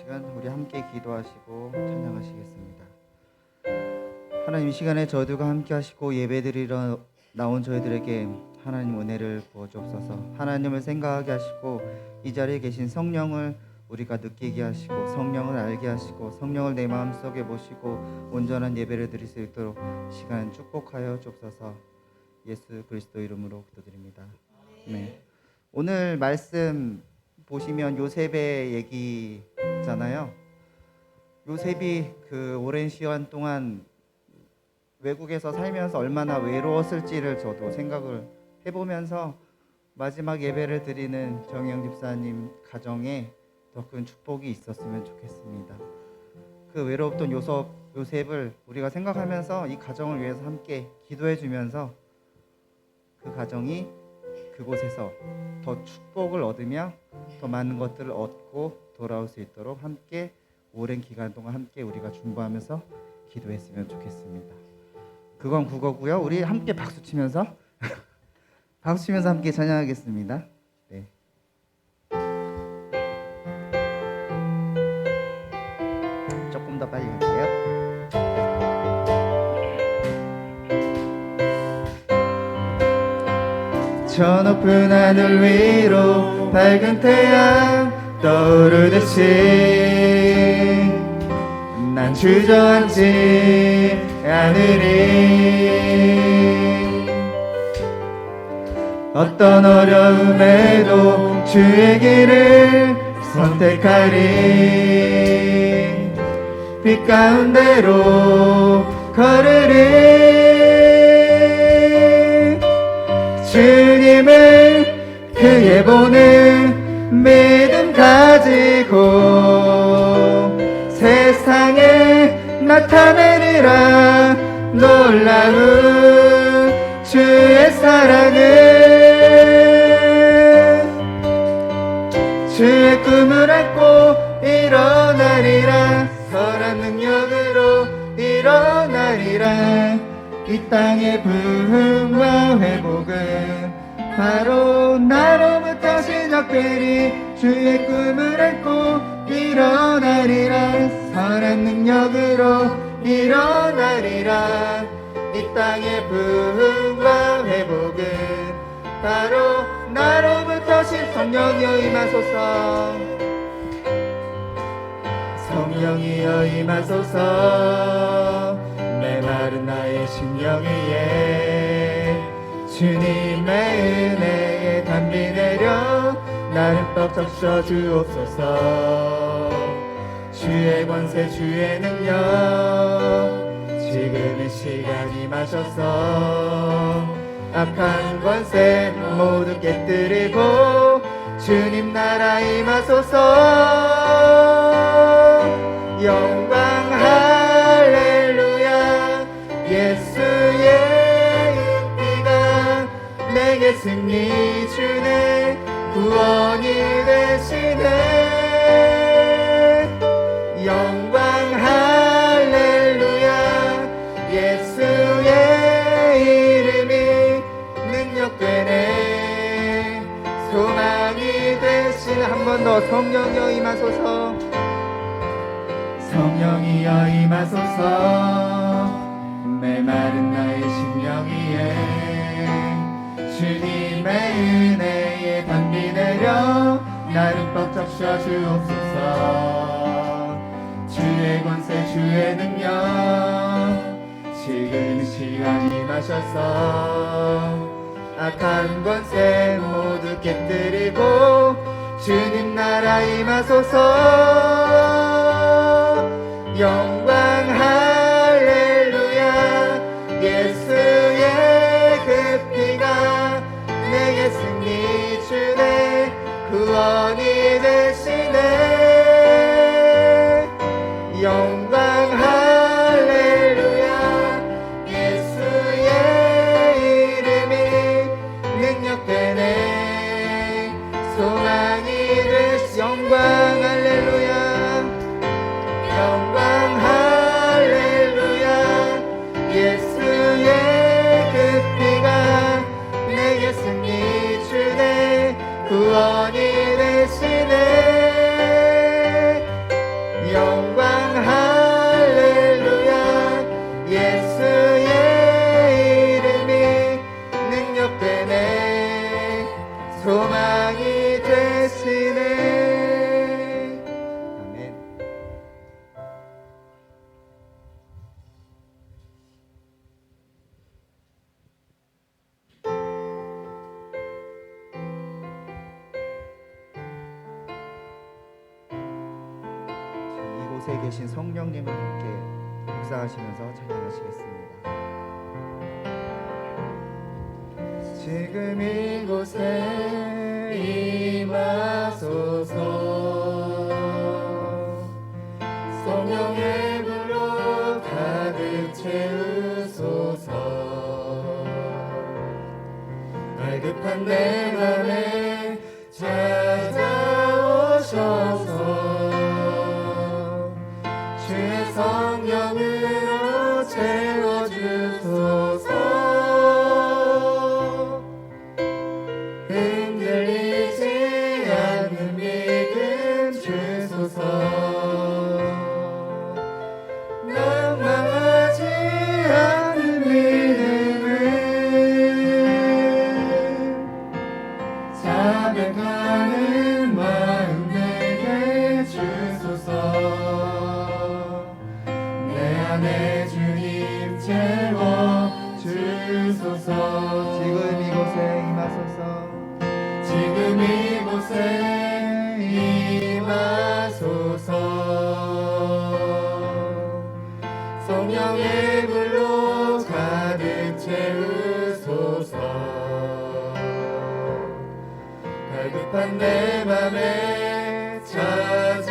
시간 우리 함께 기도하시고 찬양하시겠습니다. 하나님, 이 시간에 저희들과 함께 하시고 예배드리러 나온 저희들에게 하나님 은혜를 부어주옵소서. 하나님을 생각하게 하시고 이 자리에 계신 성령을 우리가 느끼게 하시고 성령을 알게 하시고 성령을 내 마음속에 모시고 온전한 예배를 드릴 수 있도록 시간 축복하여 주옵소서. 예수 그리스도 이름으로 기도드립니다. 네. 오늘 말씀 보시면 요셉의 얘기잖아요. 요셉이 그 오랜 시간 동안 외국에서 살면서 얼마나 외로웠을지를 저도 생각을 해보면서 마지막 예배를 드리는 정영 집사님 가정에 더 큰 축복이 있었으면 좋겠습니다. 그 외로웠던 요셉을 우리가 생각하면서 이 가정을 위해서 함께 기도해 주면서 그 가정이 그곳에서 더 축복을 얻으며 더 많은 것들을 얻고 돌아올 수 있도록 함께 오랜 기간 동안 함께 우리가 중보하면서 기도했으면 좋겠습니다. 그건 그거고요. 우리 함께 박수 치면서 박수 치면서 함께 찬양하겠습니다. 네. 조금 더 빨리 할게요. 저 높은 하늘 위로 밝은 태양 떠오르듯이 난 주저앉지 않으리. 어떤 어려움에도 주의 길을 선택하리. 빛 가운데로 걸으리. 주님을 크게 보는 믿음 가지고 세상에 나타내리라. 놀라운 주의 사랑을 주의 꿈을 안고 일어나리라. 선한 능력으로 일어나리라. 이 땅의 부흥과 회복은 바로 나로부터 시작되리. 주의 꿈을 안고 일어나리라. 선한 능력으로 일어나리라. 이 땅의 부흥과 회복은 바로 나로부터 성령이여 임하소서. 성령이여 임하소서. 메마른 나의 심령 위에 주님의 은혜에 담비 내려 나를 뻑적 써 주옵소서. 주의 권세 주의 능력 지금 이 시간 임하셔서 악한 권세 모두 깨뜨리고 주님 나라 임하소서. 영광 할렐루야. 예수의 인기가 내게 승리 주네. 구원이 되시네. 영광 할렐루야. 예수의 이름이 능력되네. 소망이 되시네. 한 번 더. 성령이여 임하소서. 성령이여 임하소서. 메마른 나의 심령 위에 주님의 은혜에 담비 내려 나를 뻑적 써 주옵소서. 주의 권세 주의 능력 지금 이 시간 임하셔서 악한 권세 모두 깨뜨리고 주님 나라 임하소서. 영광 할렐루야. 예수의 그 피가 내게 승리 주네. 구원이 되시네. 영광 할렐루야. 예수의 이름이 능력되네. 소망이 되시. 영광 할렐루야. 영광 할렐루야. 예수의 그 피가 내게 승리 주네. 구원이 되시네. 이곳에 계신 성령님과 함께 묵상하시면서 찬양하시겠습니다. 지금 이곳에 임하소서. 성령의 불로 가득 채우소서. 갈급한 내 맘에 찾아오셔서 주의 성령으로 채워주소서. 흔들리지 않는 믿음 주소서. 낭망하지 않는 믿음을 자백하는 마음 내게 주소서. 내 안에 주님 채워주소서. 지금 이곳에 임하소서. 지금 이곳에 임하소서. 성령의 불로 가득 채우소서. 갈급한 내 맘에 찾아오셔서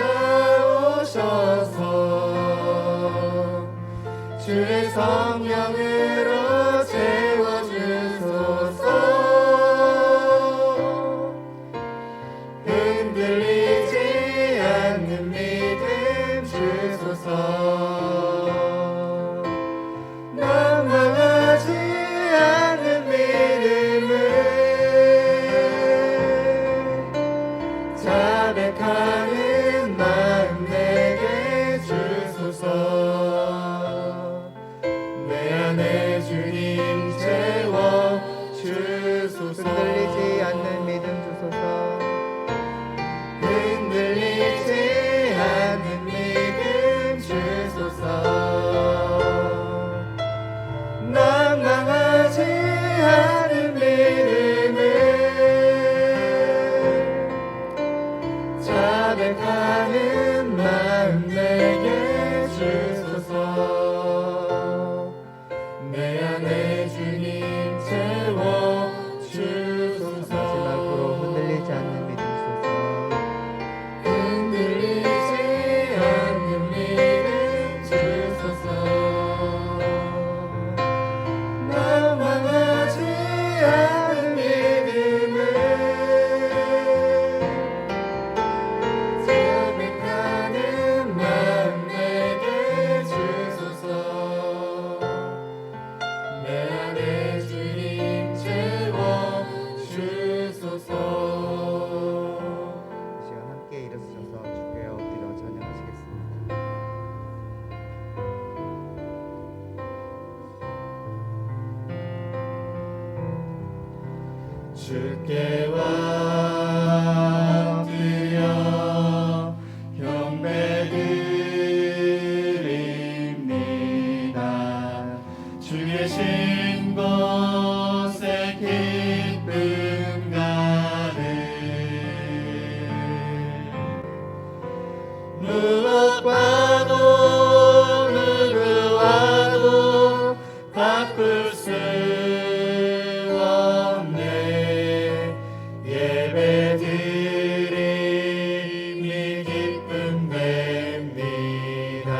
주의 성령으로 채워주소서. 흔들리지 않는 믿음 주소서. 낭망하지 않는 믿음을 자백하는 마음 내게 주소서. 내 안에 주님 채워주소서. 흔들리지 않는 믿음 주소서. 흔들리지 않는 믿음 주소서. 낭망하지 않은 믿음을 자백하는 마음 내게 주소서. 내 안에 주님 채워주소서. 마지막으로 흔들리지 않는 믿음 주소서. 흔들리지 않는 믿음 주소서. 낭망하지 않은 믿음을 자백하는 마음 내게 주소서. 내 안에 주님 채워주소서. 이 시간 함께 일어서셔서 주께 엎드려 찬양하시겠습니다. 주께 엎드려 경배드립니다. 주 계신 곳에 기쁨 가득. 무엇과도 누구와도 바꿀 수 없네. 예배드림이 기쁨 됩니다.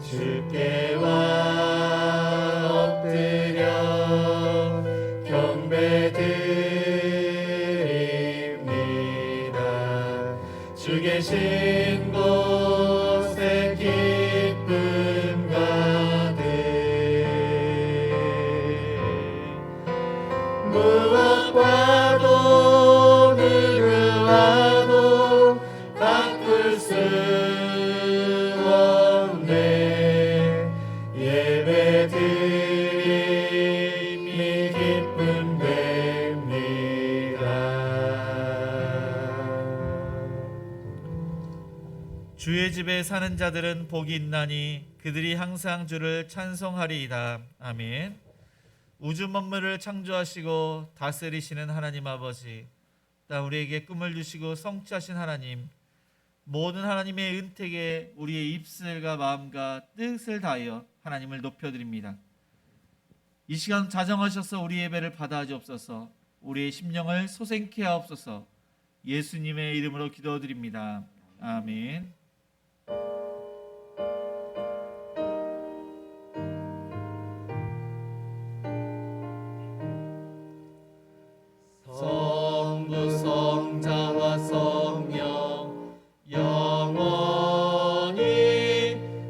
주께 엎드려 경배드립니다. 주 계신 곳에 기쁨 가득. 무엇과도 누구와도 바꿀 수 없네. 예배드림이 기쁨 됩니다. 주의 집에 사는 자들은 복이 있나니 그들이 항상 주를 찬송하리이다. 아멘. 우주 만물을 창조하시고 다스리시는 하나님 아버지, 또 우리에게 꿈을 주시고 성취하신 하나님, 모든 하나님의 은택에 우리의 입술과 마음과 뜻을 다하여 하나님을 높여드립니다. 이 시간 자정하셔서 우리 예배를 받아주옵소서. 우리의 심령을 소생케 하옵소서. 예수님의 이름으로 기도드립니다. 아멘. 성부 성자와 성령 영원히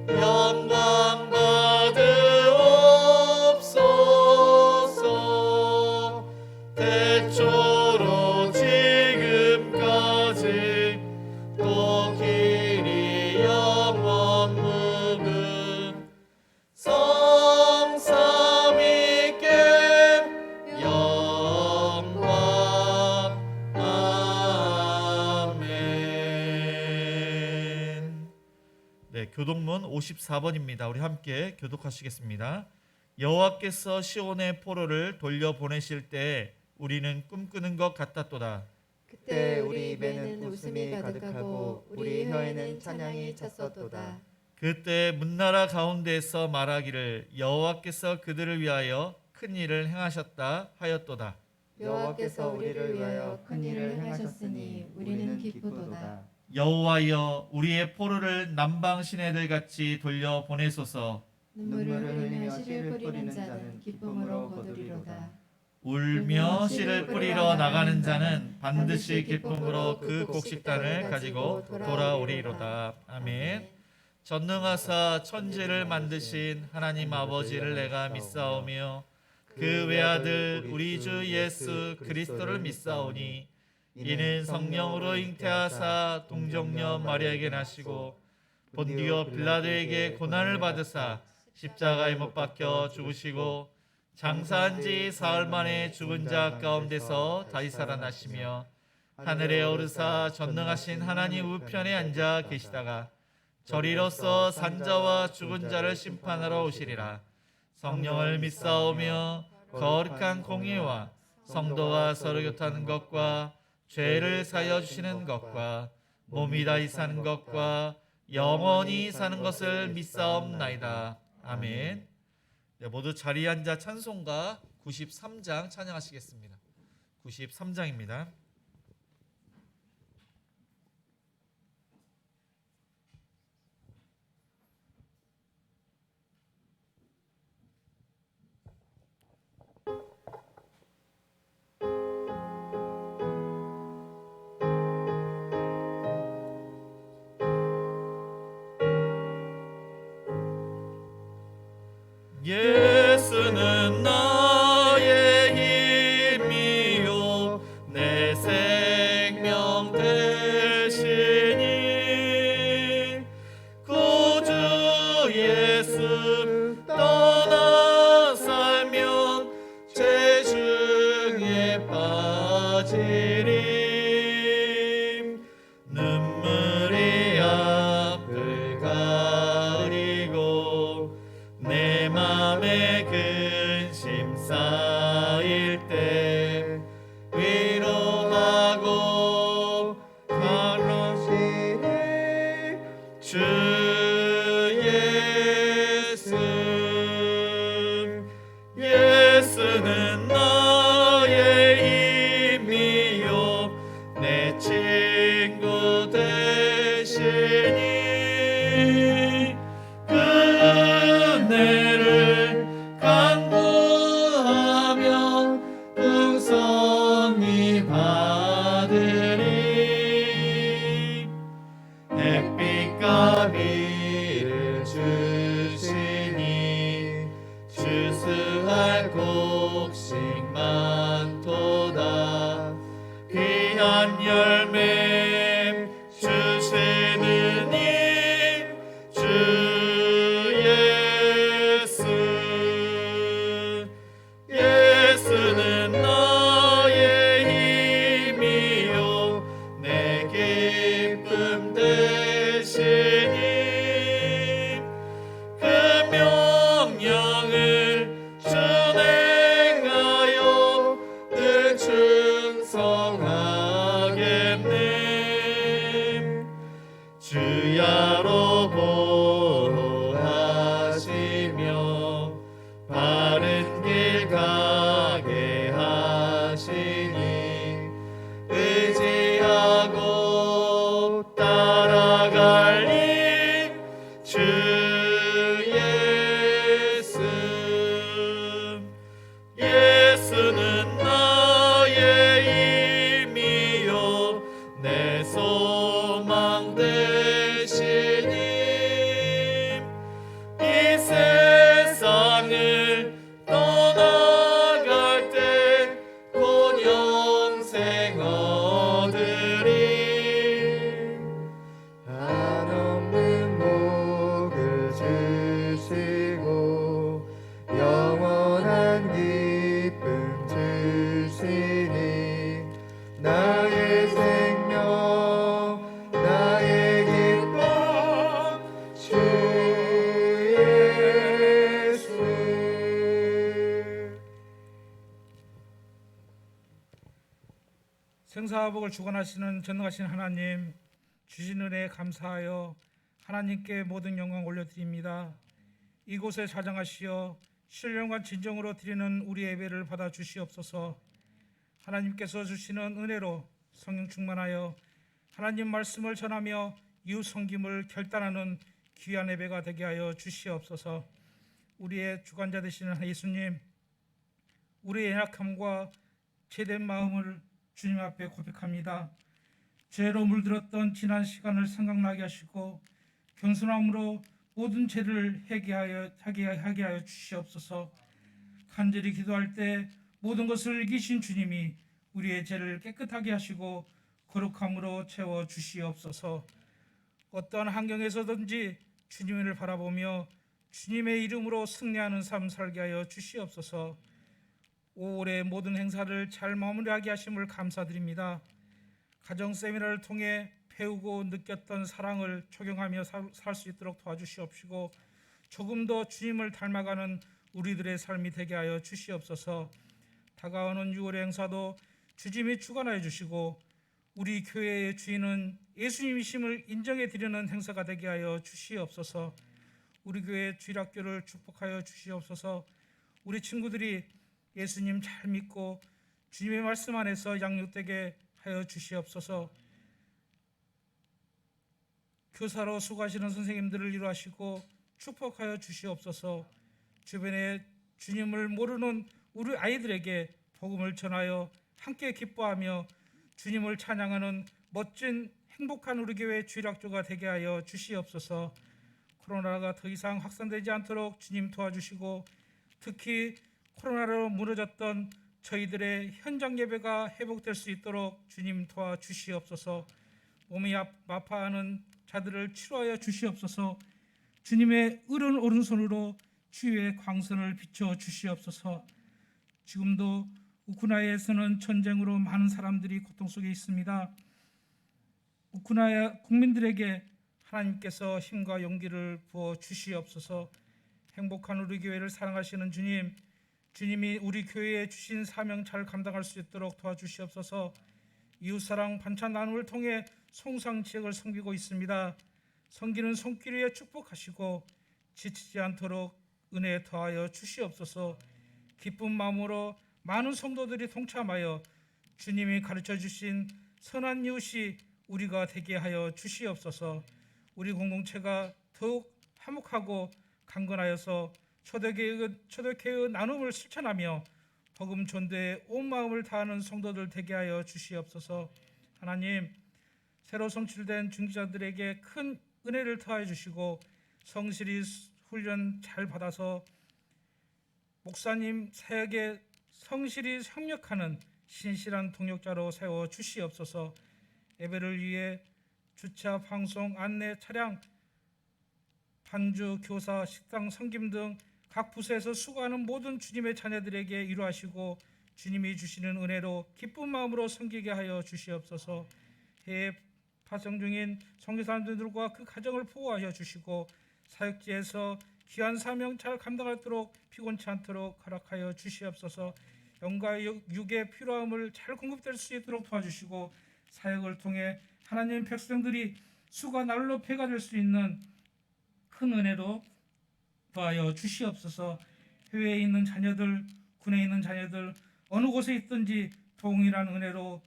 영광 받으옵소서. 태초로 지금까지 또 길이 영원 무궁 성삼위께 영광. 아멘. 네, 교독문 54번입니다. 우리 함께 교독하시겠습니다. 여호와께서 시온의 포로를 돌려 보내실 때 우리는 꿈꾸는 것 같았도다. 그때 우리 입에는 웃음이 가득하고 우리 혀에는 찬양이 찼었도다. 그때 문나라 가운데에서 말하기를 여호와께서 그들을 위하여 큰 일을 행하셨다 하였도다. 여호와께서 우리를 위하여 큰 일을 행하셨으니 우리는 기쁘도다. 여호와여, 우리의 포로를 남방 시내들 같이 돌려 보내소서. 눈물을 흘리며 씨를 뿌리는 자는 기쁨으로 거두리로다. 울며 씨를 뿌리러 나가는 자는 반드시 기쁨으로 그 곡식단을 가지고 돌아오리로다. 아멘. 전능하사 천지를 만드신 하나님 아버지를 내가 믿사오며 그 외아들 우리 주 예수 그리스도를 믿사오니 이는 성령으로 잉태하사 동정녀 마리아에게 나시고 본디오 빌라도에게 고난을 받으사 십자가에 못 박혀 죽으시고 장사한 지 사흘 만에 죽은 자 가운데서 다시 살아나시며 하늘에 오르사 전능하신 하나님 우편에 앉아 계시다가 저리로서 산자와 죽은 자를 심판하러 오시리라. 성령을 믿사오며 거룩한 공의와 성도와 서로 교통하는 것과 죄를 사여 주시는 것과 몸이 다시 사는 것과 영원히 사는 것을 믿사옵나이다. 아멘. 네, 모두 자리에 앉아 찬송가 93장 찬양하시겠습니다. 93장입니다. 예수는 나의 힘이요 내 생명 되시니 구주 예수 떠나 살면 죄 중에 빠지리. 눈물이 앞을 가리고 내 맘에 근심 쌓일 때 위로하고 가르치니 주 예수. 예수는 나의 힘이요 내 친구 되시니 그 은혜를 간구하면 풍성히 받으리. 햇빛과 비를 주시니 추수할 곡식 가게 하시니 의지하고 따라갈 주 예수. 예수는 나의 힘이요 내 소망 되시니 이 세상을 떠나갈 때 곧 영생 얻으리. 한없는 복을 주시고 영원한 기쁨 주시니 나의 생명 나의 기쁨 주 예수. 생사복을 주관하시는 전능하신 하나님, 주신 은혜에 감사하여 하나님께 모든 영광 올려드립니다. 이곳에 자정하시어 신령과 진정으로 드리는 우리 예배를 받아 주시옵소서. 하나님께서 주시는 은혜로 성령 충만하여 하나님 말씀을 전하며 이웃 섬김을 결단하는 귀한 예배가 되게 하여 주시옵소서. 우리의 주관자 되시는 예수님, 우리의 연약함과 죄된 마음을 주님 앞에 고백합니다. 죄로 물들었던 지난 시간을 생각나게 하시고 겸손함으로 모든 죄를 하게 하여 주시옵소서. 간절히 기도할 때 모든 것을 이기신 주님이 우리의 죄를 깨끗하게 하시고 거룩함으로 채워 주시옵소서. 어떠한 환경에서든지 주님을 바라보며 주님의 이름으로 승리하는 삶 살게 하여 주시옵소서. 5월의 모든 행사를 잘 마무리하게 하심을 감사드립니다. 가정 세미나를 통해 배우고 느꼈던 사랑을 적용하며 살 수 있도록 도와주시옵시고 조금 더 주님을 닮아가는 우리들의 삶이 되게 하여 주시옵소서. 다가오는 6월의 행사도 주님이 주관하여 주시고 우리 교회의 주인은 예수님이심을 인정해 드리는 행사가 되게 하여 주시옵소서. 우리 교회 주일학교를 축복하여 주시옵소서. 우리 친구들이 예수님 잘 믿고 주님의 말씀 안에서 양육되게 하여 주시옵소서. 교사로 수고하시는 선생님들을 이루하시고 축복하여 주시옵소서. 주변에 주님을 모르는 우리 아이들에게 복음을 전하여 함께 기뻐하며 주님을 찬양하는 멋진 행복한 우리 교회 주일학교가 되게 하여 주시옵소서. 코로나가 더 이상 확산되지 않도록 주님 도와주시고 특히 코로나로 무너졌던 저희들의 현장 예배가 회복될 수 있도록 주님 도와주시옵소서. 몸이 아파하는 자들을 치료하여 주시옵소서. 주님의 의로운 오른손으로 주의 광선을 비춰 주시옵소서. 지금도 우크라이나에서는 전쟁으로 많은 사람들이 고통 속에 있습니다. 우크라이나 국민들에게 하나님께서 힘과 용기를 부어 주시옵소서. 행복한 우리 교회를 사랑하시는 주님, 주님이 우리 교회에 주신 사명 잘 감당할 수 있도록 도와주시옵소서. 이웃사랑 반찬 나눔을 통해 송상 지역을 섬기고 있습니다. 섬기는 손길 위에 축복하시고 지치지 않도록 은혜 더하여 주시옵소서. 기쁜 마음으로 많은 성도들이 동참하여 주님이 가르쳐 주신 선한 이웃이 우리가 되게 하여 주시옵소서. 우리 공동체가 더욱 화목하고 강건하여서 초대교회의 나눔을 실천하며 복음 전도에 온 마음을 다하는 성도들 되게 하여 주시옵소서. 하나님, 새로 성출된 중직자들에게 큰 은혜를 더하여 주시고 성실히 훈련 잘 받아서 목사님 사역에 성실히 협력하는 신실한 동역자로 세워 주시옵소서. 예배를 위해 주차, 방송, 안내, 차량, 반주, 교사, 식당, 섬김 등 각 부서에서 수고하는 모든 주님의 자녀들에게 이루하시고 주님이 주시는 은혜로 기쁜 마음으로 섬기게 하여 주시옵소서. 해외 파송 중인 선교사님들과 그 가정을 보호하여 주시고 사역지에서 귀한 사명 잘 감당하도록 피곤치 않도록 허락하여 주시옵소서. 영과 육의 필요함을 잘 공급될 수 있도록 도와주시고 사역을 통해 하나님의 백성들이 수가 날로 배가 될 수 있는 큰 은혜로 더하여 주시옵소서. 해외에 있는 자녀들 군에 있는 자녀들 어느 곳에 있든지 동일한 은혜로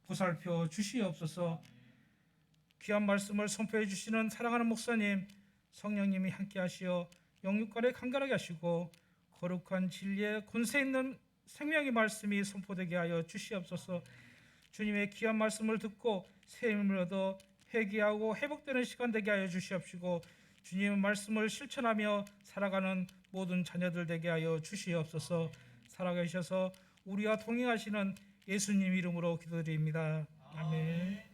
보살펴 주시옵소서. 귀한 말씀을 선포해 주시는 사랑하는 목사님, 성령님이 함께 하시어 영육간에 강건하게 하시고 거룩한 진리의 권세 있는 생명의 말씀이 선포되게 하여 주시옵소서. 주님의 귀한 말씀을 듣고 새 힘을 얻어 회개하고 회복되는 시간 되게 하여 주시옵시고 주님의 말씀을 실천하며 살아가는 모든 자녀들 되게 하여 주시옵소서. 살아계셔서 우리와 동행하시는 예수님 이름으로 기도드립니다. 아멘.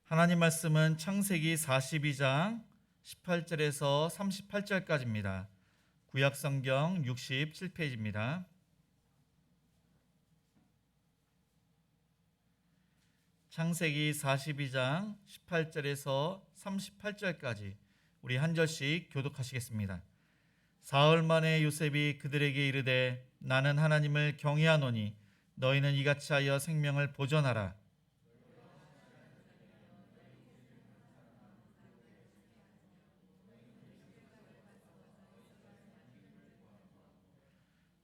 하나님 말씀은 창세기 42장 18절에서 38절까지입니다. 구약 성경 67페이지입니다. 창세기 42장 18절에서 38절까지 우리 한 절씩 교독하시겠습니다. 사흘 만에 요셉이 그들에게 이르되 나는 하나님을 경외하노니 너희는 이같이 하여 생명을 보존하라.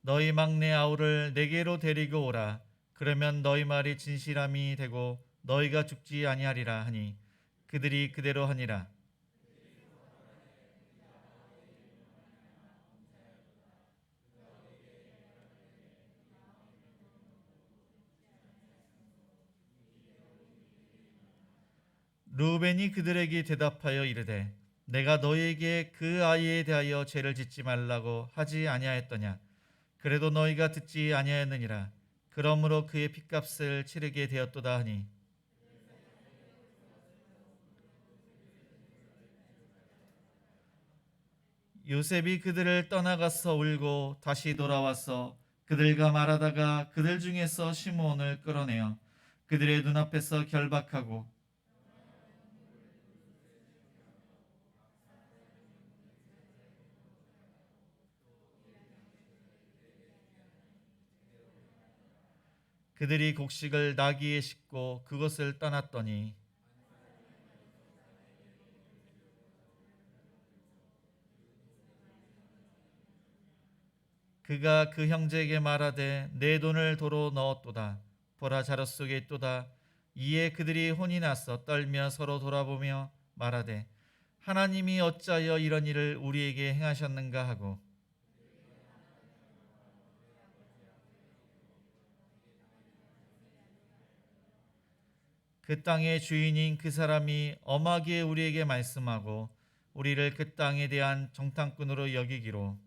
너희 막내 아우를 내게로 데리고 오라. 그러면 너희 말이 진실함이 되고 너희가 죽지 아니하리라 하니 그들이 그대로 하니라. 르우벤이 그들에게 대답하여 이르되 내가 너희에게 그 아이에 대하여 죄를 짓지 말라고 하지 아니하였더냐. 그래도 너희가 듣지 아니하였느니라. 그러므로 그의 핏값을 치르게 되었도다 하니 요셉이 그들을 떠나가서 울고 다시 돌아와서 그들과 말하다가 그들 중에서 시므온을 끌어내어 그들의 눈앞에서 결박하고 그들이 곡식을 나귀에 싣고 그것을 떠났더니 그가 그 형제에게 말하되 내 돈을 도로 넣었도다. 보라 자루 속에 있도다. 이에 그들이 혼이 나서 떨며 서로 돌아보며 말하되 하나님이 어찌하여 이런 일을 우리에게 행하셨는가 하고 그 땅의 주인인 그 사람이 엄하게 우리에게 말씀하고 우리를 그 땅에 대한 정탐꾼으로 여기기로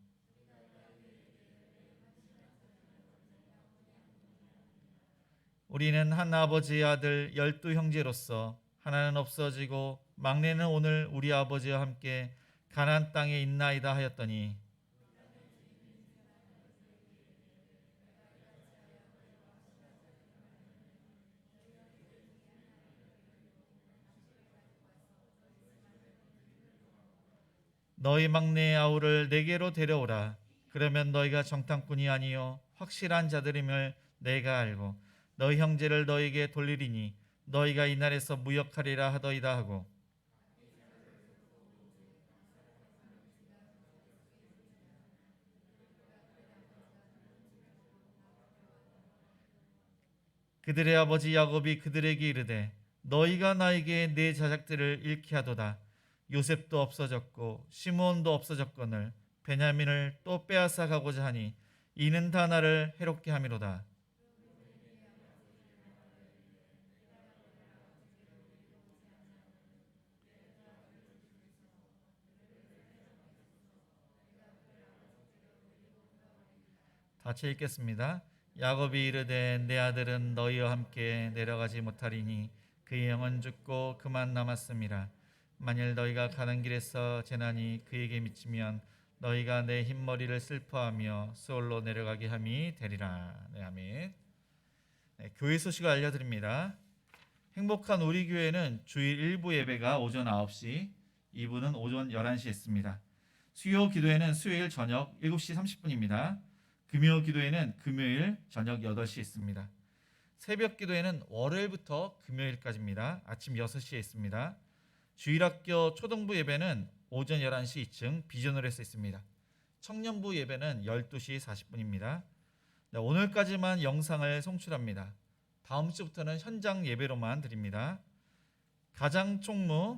우리는 한 아버지의 아들 12 형제로서 하나는 없어지고 막내는 오늘 우리 아버지와 함께 가나안 땅에 있나이다 하였더니 너희 막내 아우를 내게로 데려오라. 그러면 너희가 정탐꾼이 아니요 확실한 자들임을 내가 알고 너희 형제를 너희에게 돌리리니 너희가 이날에서 무역하리라 하더이다 하고 그들의 아버지 야곱이 그들에게 이르되 너희가 나에게 내 자작들을 잃게 하도다. 요셉도 없어졌고 시므온도 없어졌거늘 베냐민을 또 빼앗아 가고자 하니 이는 다 나를 해롭게 함이로다. 같이 읽겠습니다. 야곱이 이르되 내 아들은 너희와 함께 내려가지 못하리니 그의 영은 죽고 그만 남았음이라. 만일 너희가 가는 길에서 재난이 그에게 미치면 너희가 내 흰머리를 슬퍼하며 수월로 내려가게 함이 되리라. 네, 아멘. 네, 교회 소식을 알려드립니다. 행복한 우리 교회는 주일 1부 예배가 오전 9시, 2부는 오전 11시에 있습니다. 수요 기도회는 수요일 저녁 7시 30분입니다. 금요 기도회는 금요일 저녁 8시에 있습니다. 새벽 기도회는 월요일부터 금요일까지입니다. 아침 6시에 있습니다. 주일학교 초등부 예배는 오전 11시 2층 비전홀에서 있습니다. 청년부 예배는 12시 40분입니다. 오늘까지만 영상을 송출합니다. 다음 주부터는 현장 예배로만 드립니다. 가장총무입니다.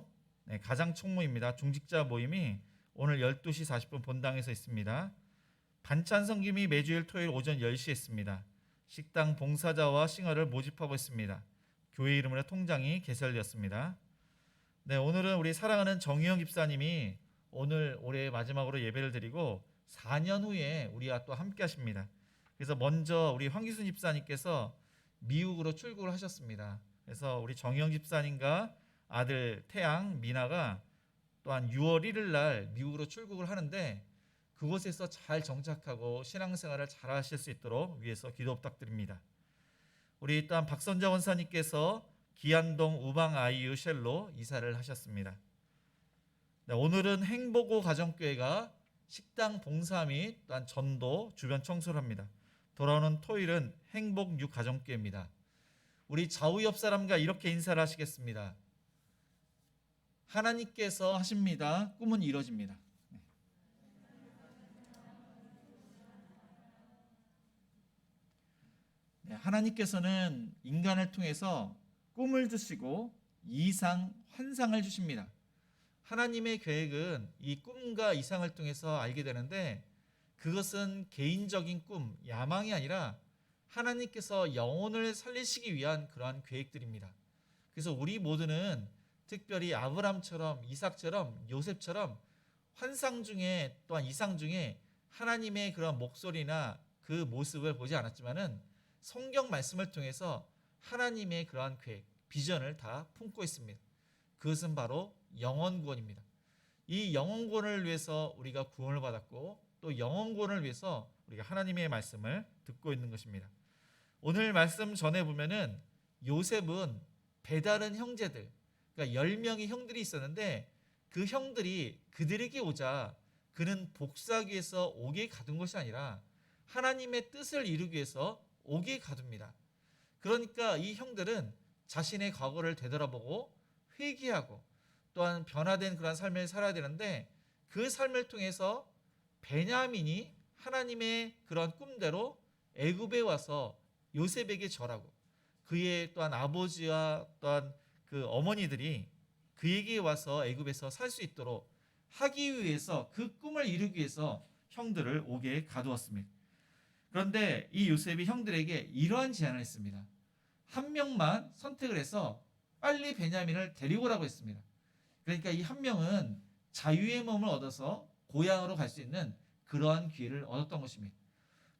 중직자 모임이 오늘 12시 40분 본당에서 있습니다. 반찬 섬김이 매주일 토요일 오전 10시에 있습니다. 식당 봉사자와 싱어를 모집하고 있습니다. 교회 이름으로 통장이 개설되었습니다. 네, 오늘은 우리 사랑하는 정희영 집사님이 오늘 올해 마지막으로 예배를 드리고 4년 후에 우리와 또 함께 하십니다. 그래서 먼저 우리 황기순 집사님께서 미국으로 출국을 하셨습니다. 그래서 우리 정희영 집사님과 아들 태양, 미나가 또한 6월 1일 날 미국으로 출국을 하는데 그곳에서 잘 정착하고 신앙생활을 잘 하실 수 있도록 위해서 기도 부탁드립니다. 우리 또한 박선자 원사님께서 기안동 우방 아이유 쉘로 이사를 하셨습니다. 네, 오늘은 행복오 가정교회가 식당 봉사 및 또한 전도 주변 청소를 합니다. 돌아오는 토요일은 행복 6 가정교회입니다. 우리 좌우 옆 사람과 이렇게 인사를 하시겠습니다. 하나님께서 하십니다. 꿈은 이루어집니다. 네, 하나님께서는 인간을 통해서 꿈을 주시고 이상, 환상을 주십니다. 하나님의 계획은 이 꿈과 이상을 통해서 알게 되는데 그것은 개인적인 꿈, 야망이 아니라 하나님께서 영혼을 살리시기 위한 그러한 계획들입니다. 그래서 우리 모두는 특별히 아브람처럼, 이삭처럼, 요셉처럼 환상 중에 또한 이상 중에 하나님의 그런 목소리나 그 모습을 보지 않았지만은 성경 말씀을 통해서 하나님의 그러한 계획, 비전을 다 품고 있습니다. 그것은 바로 영혼 구원입니다. 이 영혼 구원을 위해서 우리가 구원을 받았고 또 영혼 구원을 위해서 우리가 하나님의 말씀을 듣고 있는 것입니다. 오늘 말씀 전에 보면은 요셉은 배다른 형제들, 그러니까 10명의 형들이 있었는데 그 형들이 그들에게 오자 그는 복수하기 위해서 옥에 가둔 것이 아니라 하나님의 뜻을 이루기 위해서 옥에 가둡니다. 그러니까 이 형들은 자신의 과거를 되돌아보고 회개하고 또한 변화된 그런 삶을 살아야 되는데 그 삶을 통해서 베냐민이 하나님의 그런 꿈대로 애굽에 와서 요셉에게 절하고 그의 또한 아버지와 또한 그 어머니들이 그에게 와서 애굽에서 살 수 있도록 하기 위해서 그 꿈을 이루기 위해서 형들을 옥에 가두었습니다. 그런데 이 요셉이 형들에게 이러한 제안을 했습니다. 한 명만 선택을 해서 빨리 베냐민을 데리고 오라고 했습니다. 그러니까 이 한 명은 자유의 몸을 얻어서 고향으로 갈 수 있는 그러한 기회를 얻었던 것입니다.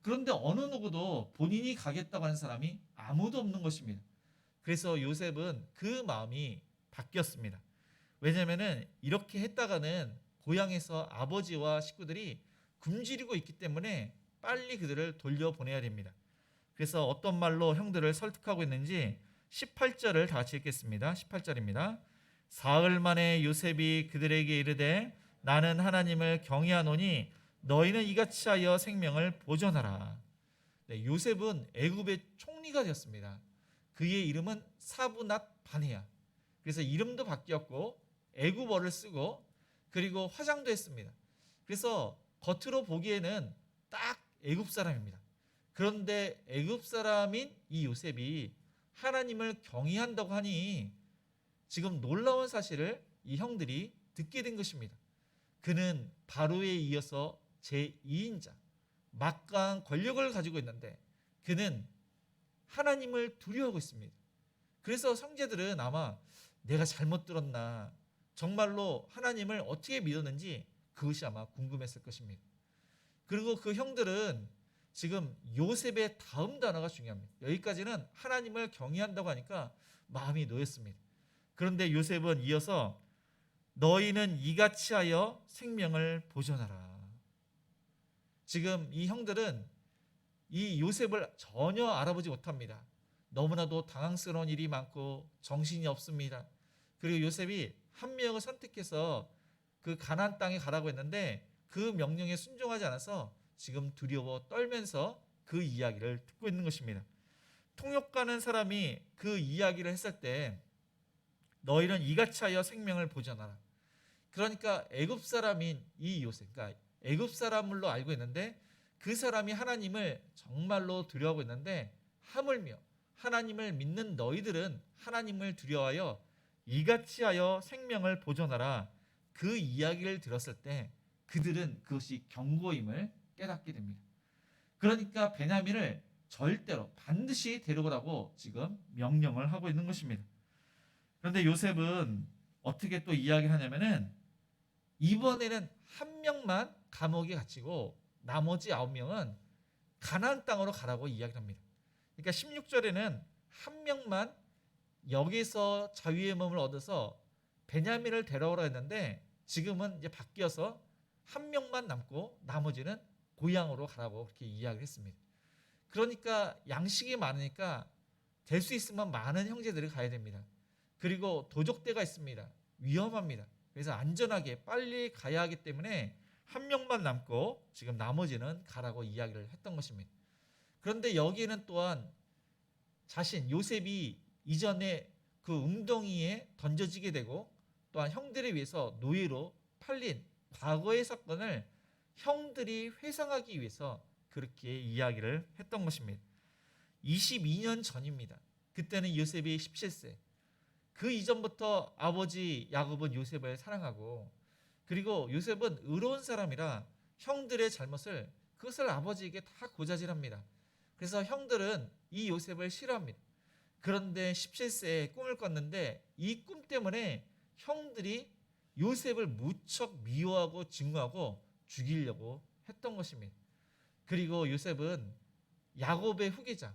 그런데 어느 누구도 본인이 가겠다고 하는 사람이 아무도 없는 것입니다. 그래서 요셉은 그 마음이 바뀌었습니다. 왜냐하면 이렇게 했다가는 고향에서 아버지와 식구들이 굶주리고 있기 때문에 빨리 그들을 돌려보내야 됩니다. 그래서 어떤 말로 형들을 설득하고 있는지 18절을 다 같이 읽겠습니다. 18절입니다. 사흘 만에 요셉이 그들에게 이르되 나는 하나님을 경외하노니 너희는 이같이 하여 생명을 보존하라. 네, 요셉은 애굽의 총리가 되었습니다. 그의 이름은 사브낫 바네아. 그래서 이름도 바뀌었고 애굽어를 쓰고 그리고 화장도 했습니다. 그래서 겉으로 보기에는 딱 애굽 사람입니다. 그런데 애굽 사람인 이 요셉이 하나님을 경외한다고 하니 지금 놀라운 사실을 이 형들이 듣게 된 것입니다. 그는 바로에 이어서 제2인자, 막강한 권력을 가지고 있는데 그는 하나님을 두려워하고 있습니다. 그래서 형제들은 아마 내가 잘못 들었나, 정말로 하나님을 어떻게 믿었는지 그것이 아마 궁금했을 것입니다. 그리고 그 형들은 지금 요셉의 다음 단어가 중요합니다. 여기까지는 하나님을 경외한다고 하니까 마음이 놓였습니다. 그런데 요셉은 이어서 너희는 이같이 하여 생명을 보존하라. 지금 이 형들은 이 요셉을 전혀 알아보지 못합니다. 너무나도 당황스러운 일이 많고 정신이 없습니다. 그리고 요셉이 한 명을 선택해서 그 가나안 땅에 가라고 했는데 그 명령에 순종하지 않아서 지금 두려워 떨면서 그 이야기를 듣고 있는 것입니다. 통역가는 사람이 그 이야기를 했을 때 너희는 이같이 하여 생명을 보존하라. 그러니까 애굽 사람인 이 요셉, 그러니까 애굽 사람으로 알고 있는데 그 사람이 하나님을 정말로 두려워하고 있는데 하물며 하나님을 믿는 너희들은 하나님을 두려워하여 이같이 하여 생명을 보존하라. 그 이야기를 들었을 때 그들은 그것이 경고임을 깨닫게 됩니다. 그러니까 베냐민을 절대로 반드시 데려오라고 지금 명령을 하고 있는 것입니다. 그런데 요셉은 어떻게 또 이야기를 하냐면은 이번에는 한 명만 감옥에 갇히고 나머지 9명은 가나안 땅으로 가라고 이야기를 합니다. 그러니까 16절에는 한 명만 여기서 자유의 몸을 얻어서 베냐민을 데려오라 했는데 지금은 이제 바뀌어서 한 명만 남고 나머지는 고향으로 가라고 그렇게 이야기를 했습니다. 그러니까 양식이 많으니까 될 수 있으면 많은 형제들이 가야 됩니다. 그리고 도적대가 있습니다. 위험합니다. 그래서 안전하게 빨리 가야 하기 때문에 한 명만 남고 지금 나머지는 가라고 이야기를 했던 것입니다. 그런데 여기에는 또한 요셉이 이전에 그 웅덩이에 던져지게 되고 또한 형들에 의해서 노예로 팔린 과거의 사건을 형들이 회상하기 위해서 그렇게 이야기를 했던 것입니다. 22년 전입니다. 그때는 요셉이 17세. 그 이전부터 아버지 야곱은 요셉을 사랑하고 그리고 요셉은 의로운 사람이라 형들의 잘못을 그것을 아버지에게 다 고자질합니다. 그래서 형들은 이 요셉을 싫어합니다. 그런데 17세에 꿈을 꿨는데 이 꿈 때문에 형들이 요셉을 무척 미워하고 증오하고 죽이려고 했던 것입니다. 그리고 요셉은 야곱의 후계자,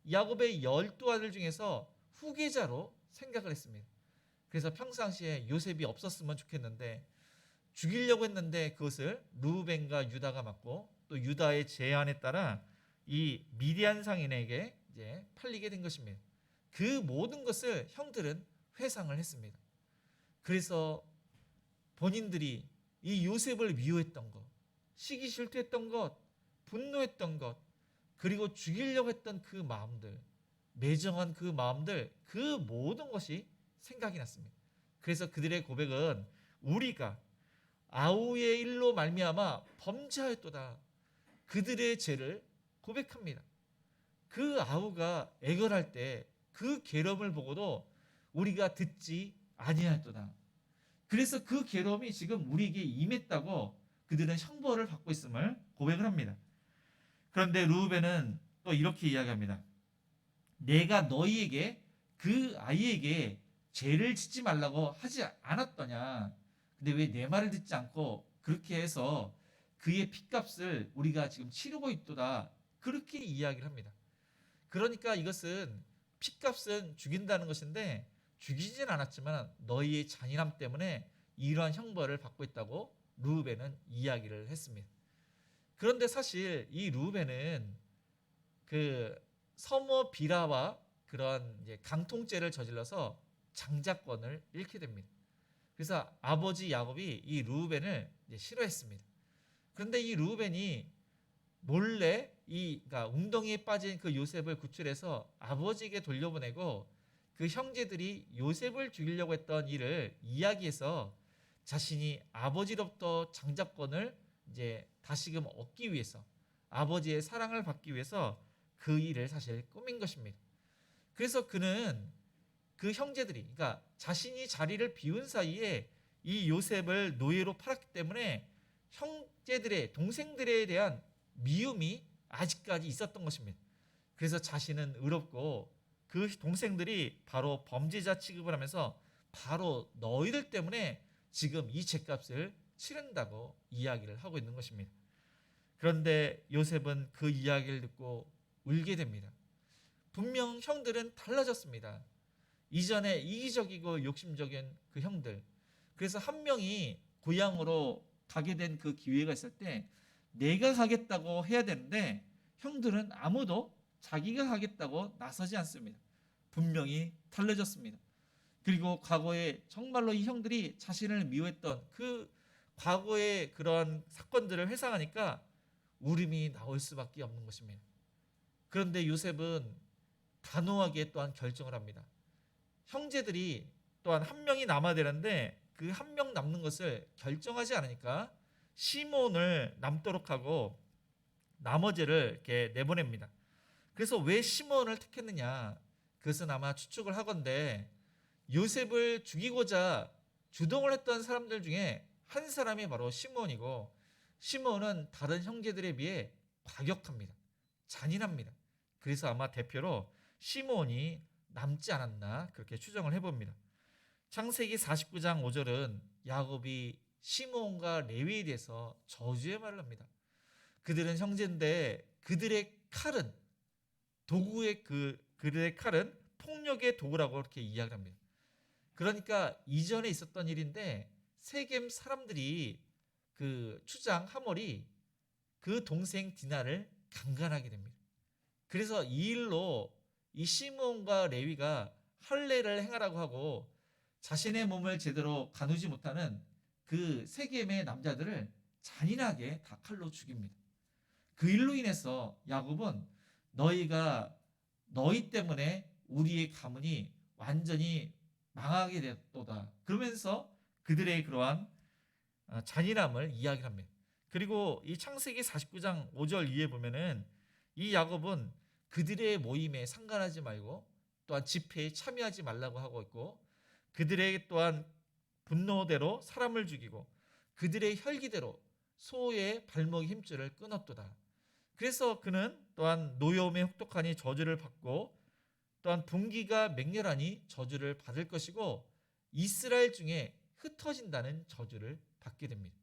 야곱의 12아들 중에서 후계자로 생각을 했습니다. 그래서 평상시에 요셉이 없었으면 좋겠는데 죽이려고 했는데 그것을 르우벤과 유다가 맡고 또 유다의 제안에 따라 이 미디안 상인에게 이제 팔리게 된 것입니다. 그 모든 것을 형들은 회상을 했습니다. 그래서 본인들이 이 요셉을 미워했던 것, 시기 질투했던 것, 분노했던 것, 그리고 죽이려고 했던 그 마음들, 매정한 그 마음들, 그 모든 것이 생각이 났습니다. 그래서 그들의 고백은 우리가 아우의 일로 말미암아 범죄하였도다. 그들의 죄를 고백합니다. 그 아우가 애걸할 때 그 괴로움을 보고도 우리가 듣지 아니하였도다. 그래서 그 괴로움이 지금 우리에게 임했다고 그들은 형벌을 받고 있음을 고백을 합니다. 그런데 르우벤은 또 이렇게 이야기합니다. 내가 너희에게 그 아이에게 죄를 짓지 말라고 하지 않았더냐. 근데 왜 내 말을 듣지 않고 그렇게 해서 그의 핏값을 우리가 지금 치르고 있도다. 그렇게 이야기를 합니다. 그러니까 이것은 핏값은 죽인다는 것인데 죽이진 않았지만 너희의 잔인함 때문에 이러한 형벌을 받고 있다고 르우벤은 이야기를 했습니다. 그런데 사실 이 르우벤은 그 서머 비라와 그런 이제 강통죄를 저질러서 장자권을 잃게 됩니다. 그래서 아버지 야곱이 이 르우벤을 이제 싫어했습니다. 그런데 이 르우벤이 몰래 그러니까 웅덩이에 빠진 그 요셉을 구출해서 아버지에게 돌려보내고 그 형제들이 요셉을 죽이려고 했던 일을 이야기해서 자신이 아버지로부터 장자권을 이제 다시금 얻기 위해서 아버지의 사랑을 받기 위해서 그 일을 사실 꾸민 것입니다. 그래서 그는 그 형제들이 그러니까 자신이 자리를 비운 사이에 이 요셉을 노예로 팔았기 때문에 형제들의 동생들에 대한 미움이 아직까지 있었던 것입니다. 그래서 자신은 의롭고 그 동생들이 바로 범죄자 취급을 하면서 바로 너희들 때문에 지금 이 죄값을 치른다고 이야기를 하고 있는 것입니다. 그런데 요셉은 그 이야기를 듣고 울게 됩니다. 분명 형들은 달라졌습니다. 이전에 이기적이고 욕심적인 그 형들. 그래서 한 명이 고향으로 가게 된 그 기회가 있을 때 내가 가겠다고 해야 되는데 형들은 아무도 자기가 가겠다고 나서지 않습니다. 분명히 달라졌습니다. 그리고 과거에 정말로 이 형들이 자신을 미워했던 그 과거의 그런 사건들을 회상하니까 울음이 나올 수밖에 없는 것입니다. 그런데 요셉은 단호하게 또한 결정을 합니다. 형제들이 또한 한 명이 남아야 되는데 그 한 명 남는 것을 결정하지 않으니까 시몬을 남도록 하고 나머지를 이렇게 내보냅니다. 그래서 왜 시몬을 택했느냐? 그것은 아마 추측을 하건대 요셉을 죽이고자 주동을 했던 사람들 중에 한 사람이 바로 시몬이고, 시몬은 다른 형제들에 비해 과격합니다. 잔인합니다. 그래서 아마 대표로 시몬이 남지 않았나 그렇게 추정을 해봅니다. 창세기 49장 5절은 야곱이 시몬과 레위에 대해서 저주의 말을 합니다. 그들은 형제인데 그들의 칼은 그들의 칼은 폭력의 도구라고 그렇게 이야기를 합니다. 그러니까 이전에 있었던 일인데 세겜 사람들이 그 추장 하몰이 그 동생 디나를 강간하게 됩니다. 그래서 이 일로 이 시몬과 레위가 할례를 행하라고 하고 자신의 몸을 제대로 가누지 못하는 그 세겜의 남자들을 잔인하게 다 칼로 죽입니다. 그 일로 인해서 야곱은 너희 때문에 우리의 가문이 완전히 망하게 됐도다, 그러면서 그들의 그러한 잔인함을 이야기합니다. 그리고 이 창세기 49장 5절 이에 보면은 이 야곱은 그들의 모임에 상관하지 말고 또한 집회에 참여하지 말라고 하고 있고, 그들의 또한 분노대로 사람을 죽이고 그들의 혈기대로 소의 발목의 힘줄을 끊었도다. 그래서 그는 또한 노여움에 혹독하니 저주를 받고 또한 분기가 맹렬하니 저주를 받을 것이고 이스라엘 중에 흩어진다는 저주를 받게 됩니다.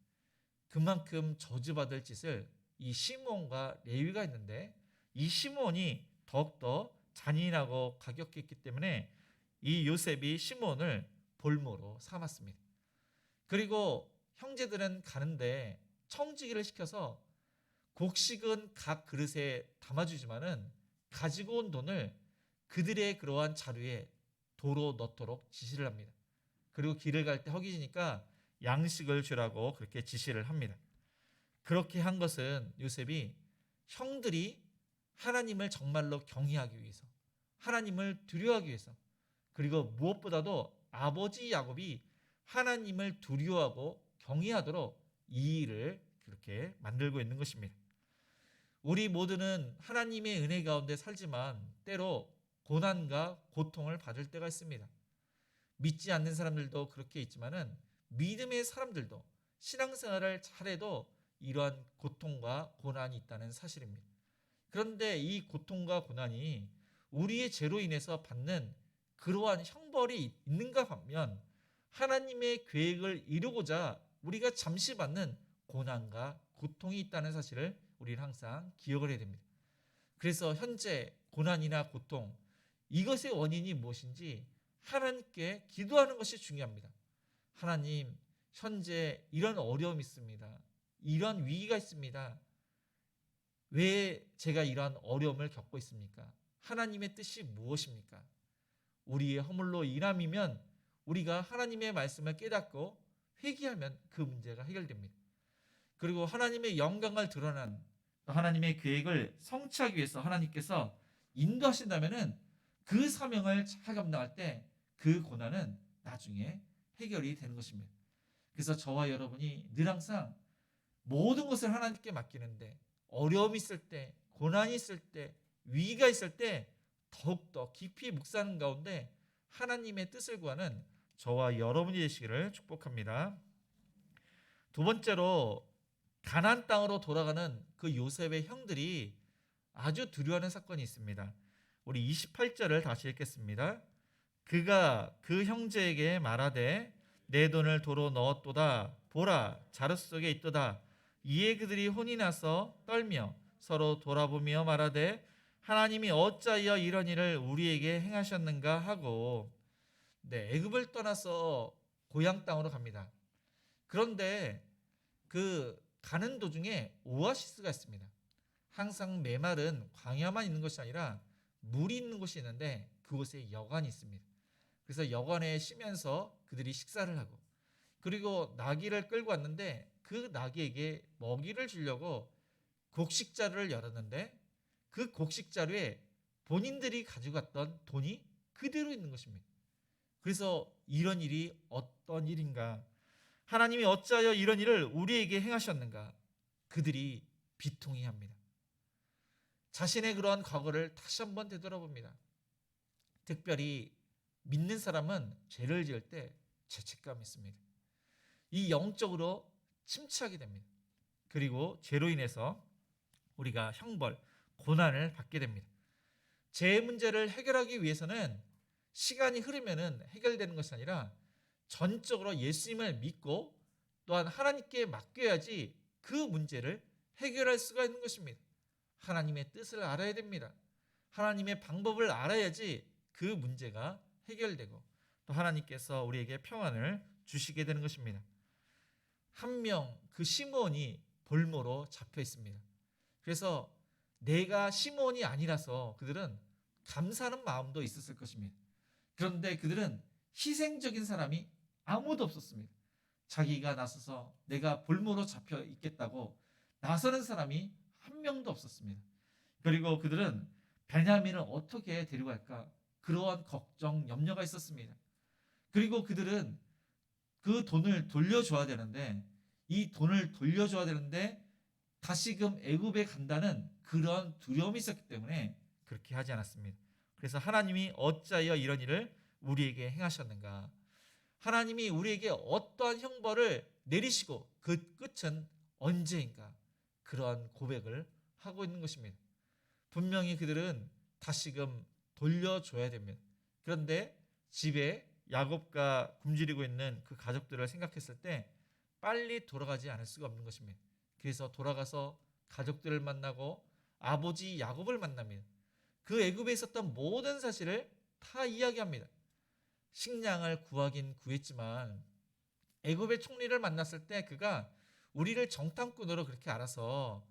그만큼 저주받을 짓을 이 시몬과 레위가 했는데 이 시몬이 더욱더 잔인하고 가격했기 때문에 이 요셉이 시몬을 볼모로 삼았습니다. 그리고 형제들은 가는데 청지기를 시켜서 곡식은 각 그릇에 담아주지만은 가지고 온 돈을 그들의 그러한 자루에 도로 넣도록 지시를 합니다. 그리고 길을 갈 때 허기지니까 양식을 주라고 그렇게 지시를 합니다. 그렇게 한 것은 요셉이 형들이 하나님을 정말로 경외하기 위해서, 하나님을 두려워하기 위해서, 그리고 무엇보다도 아버지 야곱이 하나님을 두려워하고 경외하도록 이 일을 그렇게 만들고 있는 것입니다. 우리 모두는 하나님의 은혜 가운데 살지만 때로 고난과 고통을 받을 때가 있습니다. 믿지 않는 사람들도 그렇게 있지만은 믿음의 사람들도 신앙생활을 잘해도 이러한 고통과 고난이 있다는 사실입니다. 그런데 이 고통과 고난이 우리의 죄로 인해서 받는 그러한 형벌이 있는가 하면 하나님의 계획을 이루고자 우리가 잠시 받는 고난과 고통이 있다는 사실을 우리는 항상 기억을 해야 됩니다. 그래서 현재 고난이나 고통, 이것의 원인이 무엇인지 하나님께 기도하는 것이 중요합니다. 하나님, 현재 이런 어려움이 있습니다. 이런 위기가 있습니다. 왜 제가 이러한 어려움을 겪고 있습니까? 하나님의 뜻이 무엇입니까? 우리의 허물로 인함이면 우리가 하나님의 말씀을 깨닫고 회개하면 그 문제가 해결됩니다. 그리고 하나님의 영광을 드러난 하나님의 계획을 성취하기 위해서 하나님께서 인도하신다면은 그 사명을 잘 감당할 때 그 고난은 나중에 해결이 되는 것입니다. 그래서 저와 여러분이 늘 항상 모든 것을 하나님께 맡기는데 어려움이 있을 때, 고난이 있을 때, 위기가 있을 때 더욱더 깊이 묵상하는 가운데 하나님의 뜻을 구하는 저와 여러분이 되시기를 축복합니다. 두 번째로 가나안 땅으로 돌아가는 그 요셉의 형들이 아주 두려워하는 사건이 있습니다. 우리 28절을 다시 읽겠습니다. 그가 그 형제에게 말하되 내 돈을 도로 넣었도다. 보라, 자루 속에 있도다. 이에 그들이 혼이 나서 떨며 서로 돌아보며 말하되 하나님이 어찌하여 이런 일을 우리에게 행하셨는가 하고, 애굽을 떠나서 고향 땅으로 갑니다. 그런데 그 가는 도중에 오아시스가 있습니다. 항상 메마른 광야만 있는 것이 아니라 물이 있는 곳이 있는데 그곳에 여관이 있습니다. 그래서 여관에 쉬면서 그들이 식사를 하고, 그리고 나귀를 끌고 왔는데 그 나귀에게 먹이를 주려고 곡식자루를 열었는데 그 곡식자루에 본인들이 가지고 갔던 돈이 그대로 있는 것입니다. 그래서 이런 일이 어떤 일인가? 하나님이 어찌하여 이런 일을 우리에게 행하셨는가? 그들이 비통해합니다. 자신의 그러한 과거를 다시 한번 되돌아봅니다. 특별히 믿는 사람은 죄를 지을 때 죄책감이 있습니다. 이 영적으로 침체하게 됩니다. 그리고 죄로 인해서 우리가 형벌, 고난을 받게 됩니다. 죄의 문제를 해결하기 위해서는 시간이 흐르면은 해결되는 것이 아니라 전적으로 예수님을 믿고 또한 하나님께 맡겨야지 그 문제를 해결할 수가 있는 것입니다. 하나님의 뜻을 알아야 됩니다. 하나님의 방법을 알아야지 그 문제가 해결되고 또 하나님께서 우리에게 평안을 주시게 되는 것입니다. 한 명 그 시므온이 볼모로 잡혀 있습니다. 그래서 내가 시므온이 아니라서 그들은 감사하는 마음도 있었을 것입니다. 그런데 그들은 희생적인 사람이 아무도 없었습니다. 자기가 나서서 내가 볼모로 잡혀 있겠다고 나서는 사람이 한 명도 없었습니다. 그리고 그들은 베냐민을 어떻게 데려갈까 그러한 걱정, 염려가 있었습니다. 그리고 그들은 그 돈을 돌려줘야 되는데 이 돈을 돌려줘야 되는데 다시금 애굽에 간다는 그런 두려움이 있었기 때문에 그렇게 하지 않았습니다. 그래서 하나님이 어찌하여 이런 일을 우리에게 행하셨는가? 하나님이 우리에게 어떠한 형벌을 내리시고 그 끝은 언제인가? 그러한 고백을 하고 있는 것입니다. 분명히 그들은 다시금 돌려줘야 됩니다. 그런데 집에 야곱과 굶주리고 있는 그 가족들을 생각했을 때 빨리 돌아가지 않을 수가 없는 것입니다. 그래서 돌아가서 가족들을 만나고 아버지 야곱을 만납니다. 그 애굽에 있었던 모든 사실을 다 이야기합니다. 식량을 구하긴 구했지만 애굽의 총리를 만났을 때 그가 우리를 정탐꾼으로 그렇게 알아서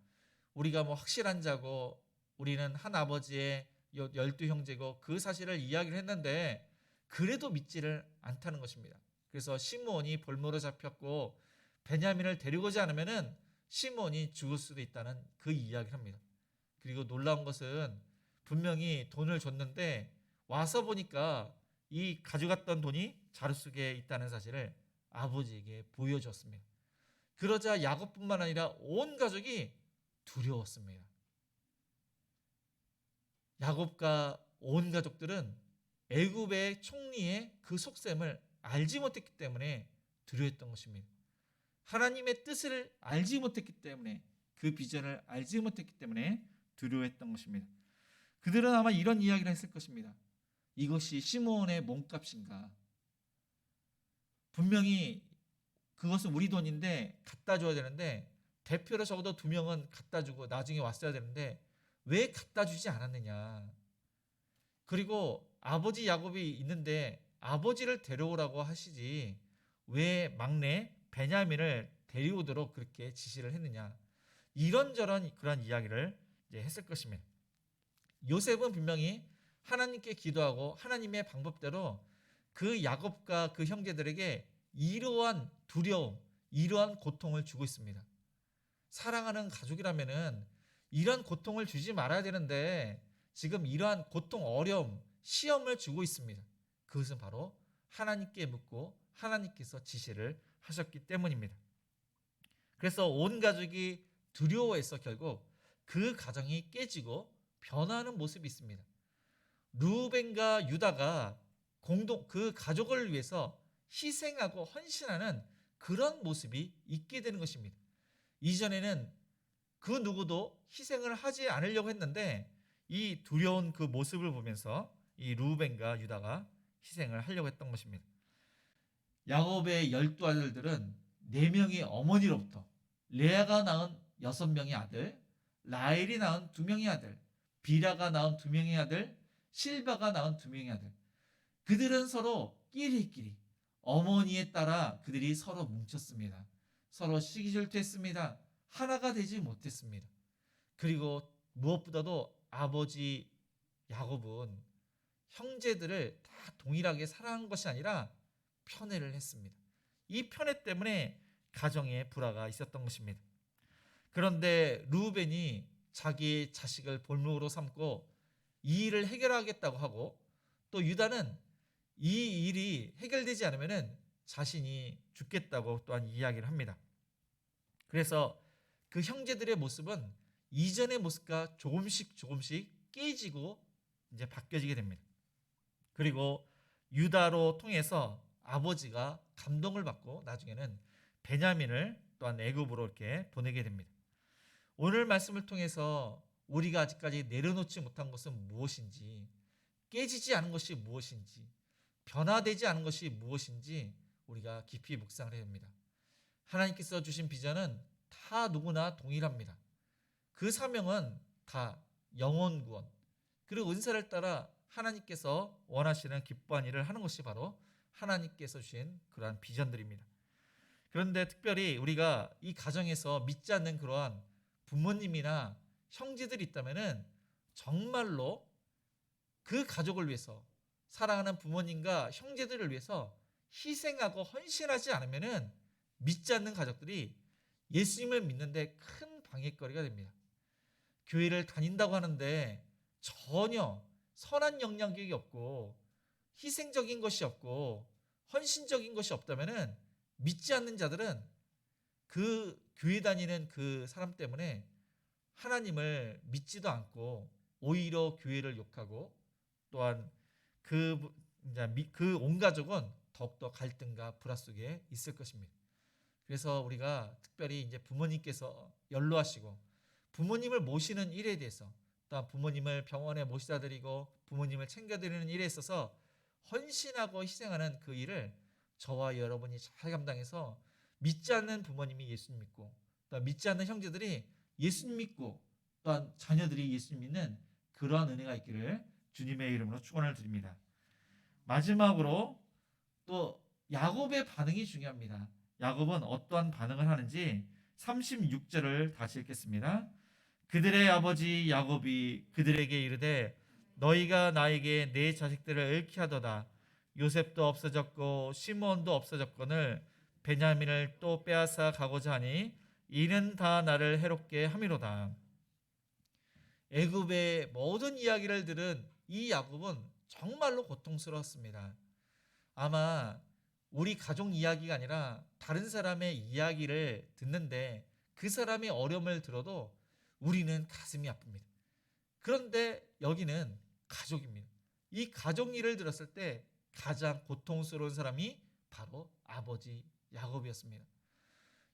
우리가 뭐 확실한 자고 우리는 한 아버지의 12형제고 그 사실을 이야기를 했는데 그래도 믿지를 않다는 것입니다. 그래서 시므온이 볼모로 잡혔고 베냐민을 데리고지 않으면은 시므온이 죽을 수도 있다는 그 이야기를 합니다. 그리고 놀라운 것은 분명히 돈을 줬는데 와서 보니까 이 가져갔던 돈이 자루 속에 있다는 사실을 아버지에게 보여줬습니다. 그러자 야곱뿐만 아니라 온 가족이 두려웠습니다. 야곱과 온 가족들은 애굽의 총리의 그 속셈을 알지 못했기 때문에 두려웠던 것입니다. 하나님의 뜻을 알지 못했기 때문에 그 비전을 알지 못했기 때문에 두려워했던 것입니다. 그들은 아마 이런 이야기를 했을 것입니다. 이것이 시므온의 몸값인가? 분명히 그것은 우리 돈인데 갖다 줘야 되는데 대표로 적어도 2명은 갖다 주고 나중에 왔어야 되는데 왜 갖다 주지 않았느냐? 그리고 아버지 야곱이 있는데 아버지를 데려오라고 하시지 왜 막내 베냐민을 데려오도록 그렇게 지시를 했느냐? 이런저런 그런 이야기를 이제 했을 것입니다. 요셉은 분명히 하나님께 기도하고 하나님의 방법대로 그 야곱과 그 형제들에게 이러한 두려움, 이러한 고통을 주고 있습니다. 사랑하는 가족이라면은 이러한 고통을 주지 말아야 되는데 지금 이러한 고통, 어려움, 시험을 주고 있습니다. 그것은 바로 하나님께 묻고 하나님께서 지시를 하셨기 때문입니다. 그래서 온 가족이 두려워해서 결국 그 가정이 깨지고 변화하는 모습이 있습니다. 루벤과 유다가 공동 그 가족을 위해서 희생하고 헌신하는 그런 모습이 있게 되는 것입니다. 이전에는 그 누구도 희생을 하지 않으려고 했는데 이 두려운 그 모습을 보면서 이 루벤과 유다가 희생을 하려고 했던 것입니다. 야곱의 12아들들은 4명의 어머니로부터 레아가 낳은 6명의 아들, 라헬이 낳은 2명의 아들, 비라가 낳은 2명의 아들, 실바가 낳은 2명의 아들. 그들은 서로 끼리끼리 어머니에 따라 그들이 서로 뭉쳤습니다. 서로 시기질투했습니다. 하나가 되지 못했습니다. 그리고 무엇보다도 아버지 야곱은 형제들을 다 동일하게 사랑한 것이 아니라 편애를 했습니다. 이 편애 때문에 가정에 불화가 있었던 것입니다. 그런데 르우벤이 자기 자식을 볼모로 삼고 이 일을 해결하겠다고 하고, 또 유다는 이 일이 해결되지 않으면 자신이 죽겠다고 또한 이야기를 합니다. 그래서 그 형제들의 모습은 이전의 모습과 조금씩 깨지고 이제 바뀌어지게 됩니다. 그리고 유다로 통해서 아버지가 감동을 받고 나중에는 베냐민을 또한 애굽으로 이렇게 보내게 됩니다. 오늘 말씀을 통해서 우리가 아직까지 내려놓지 못한 것은 무엇인지, 깨지지 않은 것이 무엇인지, 변화되지 않은 것이 무엇인지 우리가 깊이 묵상을 해야 합니다. 하나님께서 주신 비전은 다 누구나 동일합니다. 그 사명은 다 영혼 구원, 그리고 은사를 따라 하나님께서 원하시는 기뻐한 일을 하는 것이 바로 하나님께서 주신 그러한 비전들입니다. 그런데 특별히 우리가 이 가정에서 믿지 않는 그러한 부모님이나 형제들이 있다면 정말로 그 가족을 위해서, 사랑하는 부모님과 형제들을 위해서 희생하고 헌신하지 않으면 믿지 않는 가족들이 예수님을 믿는데 큰 방해거리가 됩니다. 교회를 다닌다고 하는데 전혀 선한 영향력이 없고 희생적인 것이 없고 헌신적인 것이 없다면 믿지 않는 자들은 그 교회 다니는 그 사람 때문에 하나님을 믿지도 않고 오히려 교회를 욕하고, 또한 그 온 가족은 더욱더 갈등과 불화 속에 있을 것입니다. 그래서 우리가 특별히 이제 부모님께서 연로하시고 부모님을 모시는 일에 대해서, 또한 부모님을 병원에 모시다 드리고 부모님을 챙겨드리는 일에 있어서 헌신하고 희생하는 그 일을 저와 여러분이 잘 감당해서 믿지 않는 부모님이 예수님 믿고, 또한 믿지 않는 형제들이 예수님 믿고, 또한 자녀들이 예수님 믿는 그러한 은혜가 있기를 주님의 이름으로 축원을 드립니다. 마지막으로 또 야곱의 반응이 중요합니다. 야곱은 어떠한 반응을 하는지 36절을 다시 읽겠습니다. 그들의 아버지 야곱이 그들에게 이르되 너희가 나에게 내 자식들을 잃게 하도다. 요셉도 없어졌고 시므온도 없어졌거늘 베냐민을 또 빼앗아 가고자 하니 이는 다 나를 해롭게 함이로다. 애굽의 모든 이야기를 들은 이 야곱은 정말로 고통스러웠습니다. 아마 우리 가족 이야기가 아니라 다른 사람의 이야기를 듣는데 그 사람의 어려움을 들어도 우리는 가슴이 아픕니다. 그런데 여기는 가족입니다. 이 가족 일을 들었을 때 가장 고통스러운 사람이 바로 아버지 야곱이었습니다.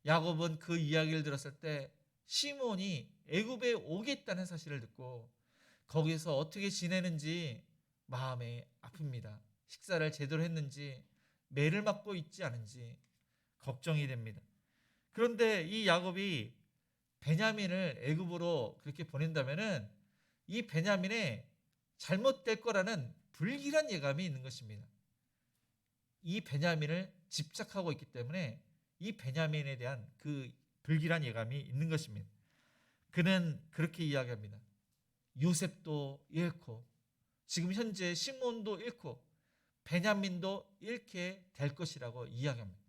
야곱은 그 이야기를 들었을 때 시므온이 애굽에 오겠다는 사실을 듣고 거기서 어떻게 지내는지 마음에 아픕니다. 식사를 제대로 했는지, 매를 맞고 있지 않은지 걱정이 됩니다. 그런데 이 야곱이 베냐민을 애굽으로 그렇게 보낸다면은 이 베냐민의 잘못될 거라는 불길한 예감이 있는 것입니다. 이 베냐민을 집착하고 있기 때문에 이 베냐민에 대한 그 불길한 예감이 있는 것입니다. 그는 그렇게 이야기합니다. 요셉도 잃고 지금 현재 시므온도 잃고 베냐민도 잃게 될 것이라고 이야기합니다.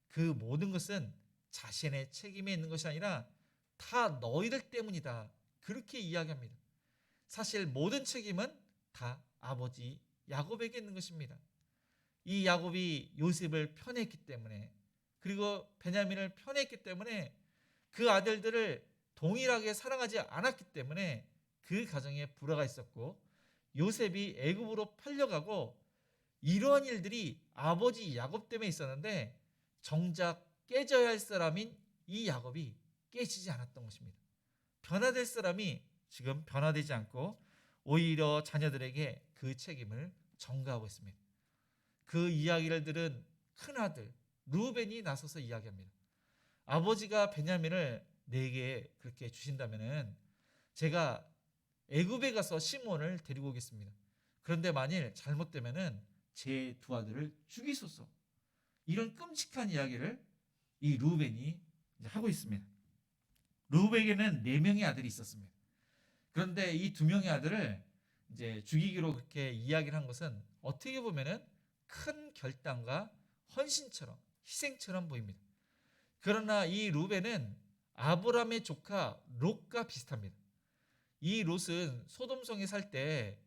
그 모든 것은 자신의 책임에 있는 것이 아니라 다 너희들 때문이다. 그렇게 이야기합니다. 사실 모든 책임은 다 아버지 야곱에게 있는 것입니다. 이 야곱이 요셉을 편애했기 때문에, 그리고 베냐민을 편애했기 때문에, 그 아들들을 동일하게 사랑하지 않았기 때문에 그 가정에 불화가 있었고, 요셉이 애굽으로 팔려가고 이러한 일들이 아버지 야곱 때문에 있었는데 정작 깨져야 할 사람인 이 야곱이 깨지지 않았던 것입니다. 변화될 사람이 지금 변화되지 않고 오히려 자녀들에게 그 책임을 전가하고 있습니다. 그 이야기를 들은 큰아들 르우벤이 나서서 이야기합니다. 아버지가 베냐민을 내게 그렇게 주신다면은 제가 애굽에 가서 시므온을 데리고 오겠습니다. 그런데 만일 잘못되면은 제 두 아들을 죽이소서. 이런 끔찍한 이야기를 이 르우벤이 하고 있습니다. 르우벤에게는 4명의 아들이 있었습니다. 그런데 이 2명의 아들을 이제 죽이기로 그렇게 이야기를 한 것은 어떻게 보면은 큰 결단과 헌신처럼, 희생처럼 보입니다. 그러나 이 르우벤은 아브라함의 조카 롯과 비슷합니다. 이 롯은 소돔성에 살 때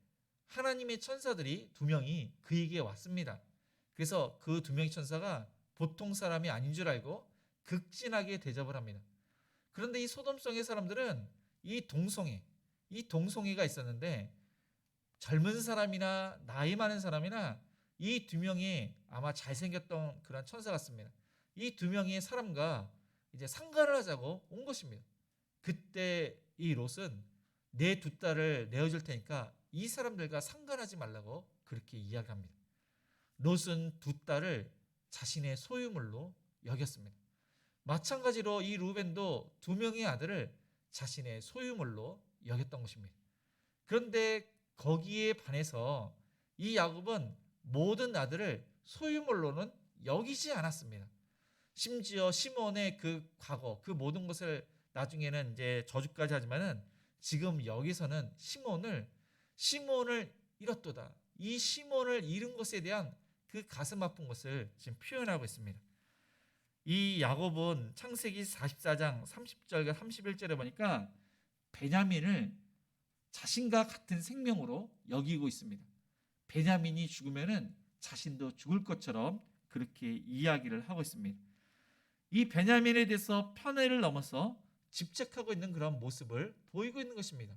하나님의 천사들이 2명이 그에게 왔습니다. 그래서 그 2명의 천사가 보통 사람이 아닌 줄 알고 극진하게 대접을 합니다. 그런데 이 소돔성의 사람들은 이 동성애가 있었는데 젊은 사람이나 나이 많은 사람이나 이 2명이 아마 잘생겼던 그런 천사 같습니다. 이 2명의 사람과 이제 상관을 하자고 온 것입니다. 그때 이 롯은 내 2딸을 내어줄 테니까 이 사람들과 상관하지 말라고 그렇게 이야기합니다. 롯은 2딸을 자신의 소유물로 여겼습니다. 마찬가지로 이 루벤도 2명의 아들을 자신의 소유물로 여겼던 것입니다. 그런데 거기에 반해서 이 야곱은 모든 아들을 소유물로는 여기지 않았습니다. 심지어 시몬의 그 과거, 그 모든 것을 나중에는 이제 저주까지 하지만은 지금 여기서는 시몬을 잃었도다. 이 시몬을 잃은 것에 대한 그 가슴 아픈 것을 지금 표현하고 있습니다. 이 야곱은 창세기 44장 30절과 31절에 보니까 베냐민을 자신과 같은 생명으로 여기고 있습니다. 베냐민이 죽으면은 자신도 죽을 것처럼 그렇게 이야기를 하고 있습니다. 이 베냐민에 대해서 편애를 넘어서 집착하고 있는 그런 모습을 보이고 있는 것입니다.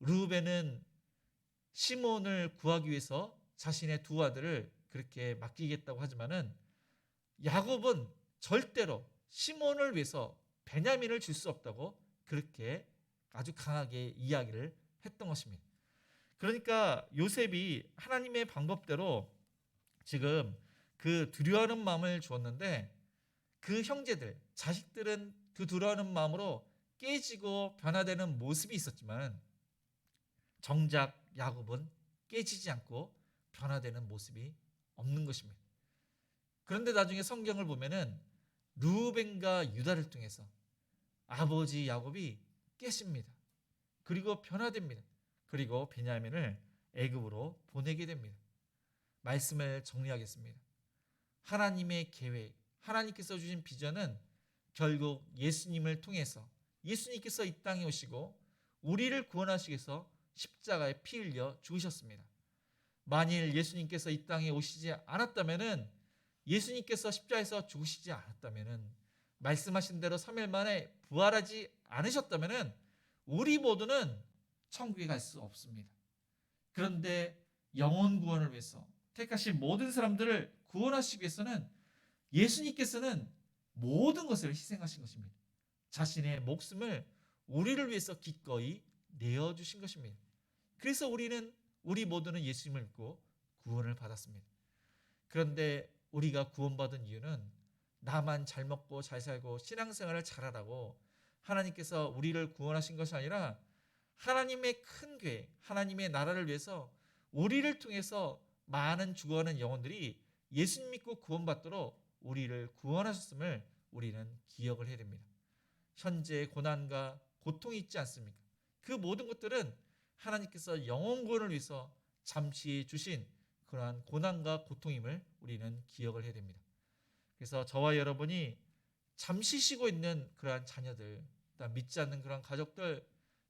르우벤은 시몬을 구하기 위해서 자신의 2 아들을 그렇게 맡기겠다고 하지만은 야곱은 절대로 시몬을 위해서 베냐민을 줄 수 없다고 그렇게 아주 강하게 이야기를 했던 것입니다. 그러니까 요셉이 하나님의 방법대로 지금 그 두려워하는 마음을 주었는데 그 형제들, 자식들은 그 두려워하는 마음으로 깨지고 변화되는 모습이 있었지만 정작 야곱은 깨지지 않고 변화되는 모습이 없는 것입니다. 그런데 나중에 성경을 보면은 르우벤과 유다를 통해서 아버지 야곱이 깨집니다. 그리고 변화됩니다. 그리고 베냐민을 애굽으로 보내게 됩니다. 말씀을 정리하겠습니다. 하나님의 계획, 하나님께서 주신 비전은 결국 예수님을 통해서 예수님께서 이 땅에 오시고 우리를 구원하시기 위해서 십자가에 피 흘려 죽으셨습니다. 만일 예수님께서 이 땅에 오시지 않았다면은, 예수님께서 십자가에서 죽으시지 않았다면은, 말씀하신 대로 3일 만에 부활하지 않으셨다면은 우리 모두는 천국에 갈 수 없습니다. 그런데 영혼 구원을 위해서 택하신 모든 사람들을 구원하시기 위해서는 예수님께서는 모든 것을 희생하신 것입니다. 자신의 목숨을 우리를 위해서 기꺼이 내어주신 것입니다. 그래서 우리 모두는 예수님을 믿고 구원을 받았습니다. 그런데 우리가 구원받은 이유는 나만 잘 먹고 잘 살고 신앙생활을 잘하라고 하나님께서 우리를 구원하신 것이 아니라 하나님의 큰 계획, 하나님의 나라를 위해서 우리를 통해서 많은 죽어가는 영혼들이 예수님 믿고 구원받도록 우리를 구원하셨음을 우리는 기억을 해야 됩니다. 현재 고난과 고통이 있지 않습니까? 그 모든 것들은 하나님께서 영혼 구원을 위해서 잠시 주신 그러한 고난과 고통임을 우리는 기억을 해야 됩니다. 그래서 저와 여러분이 잠시 쉬고 있는 그러한 자녀들, 또한 믿지 않는 그러한 가족들,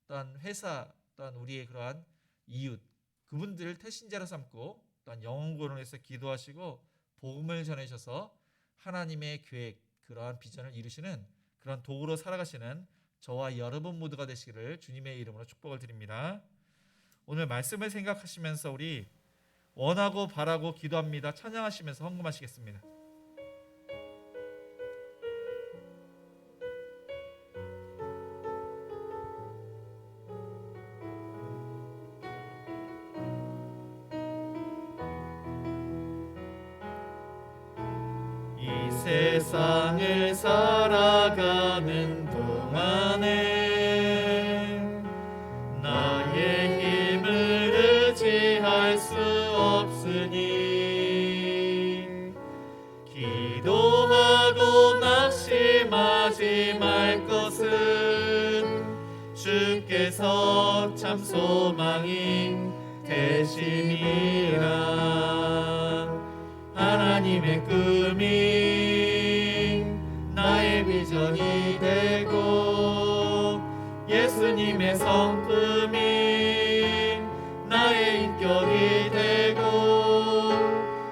또한 회사, 또한 우리의 그러한 이웃, 그분들을 태신자로 삼고 또한 영혼 구원을 위해서 기도하시고 복음을 전해셔서 하나님의 계획, 그러한 비전을 이루시는 그런 도구로 살아가시는 저와 여러분 모두가 되시기를 주님의 이름으로 축복을 드립니다. 오늘 말씀을 생각하시면서 우리 원하고 바라고 기도합니다. 찬양하시면서 헌금하시겠습니다. 이 세상을 살아가는 동안에 나의 힘을 의지할 수 없으니 기도하고 낙심하지 말 것은 주께서 참 소망이 되심이라. 하나님의 꿈이 나의 비전이 되고 인격이 되고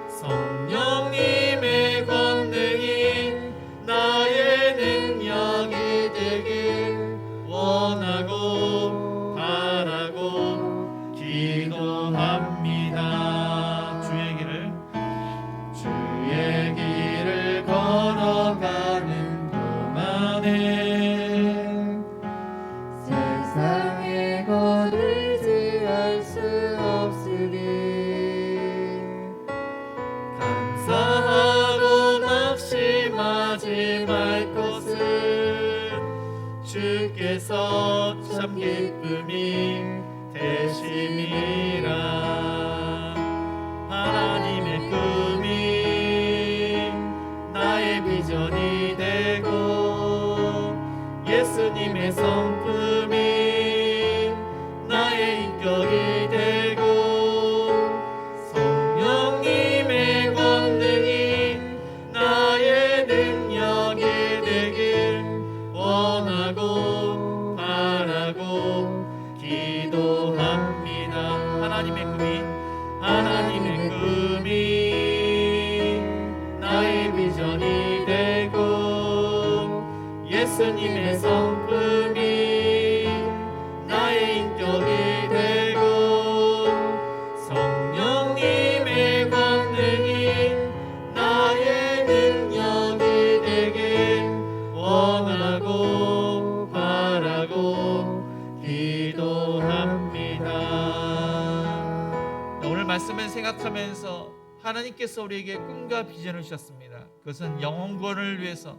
성령님의 권능이 나의 능력이 되길 원하고 바라고 기도합니다. 주의 길을 걸어가는 동안에 세상에 거들지 할 수 없으니 감사하고 낙심하지 말 것은 주께서 참 기쁨이 되심이라. 하나님의 꿈이 나의 비전이 되고 예수님의 성품이 나의 인격이 되고 성령님의 권능이 나의 능력이 되길 원하고 바라고 기도합니다. 하나님의 꿈이 나의 비전이 되고 예수님의 성품이 나의 인격이 되고 성령님의 권능이 나의 능력이 되길 원하고 바라고 기도합니다. 오늘 말씀을 생각하면서 하나님께서 우리에게 꿈과 비전을 주셨습니다. 그것은 영혼 구원을 위해서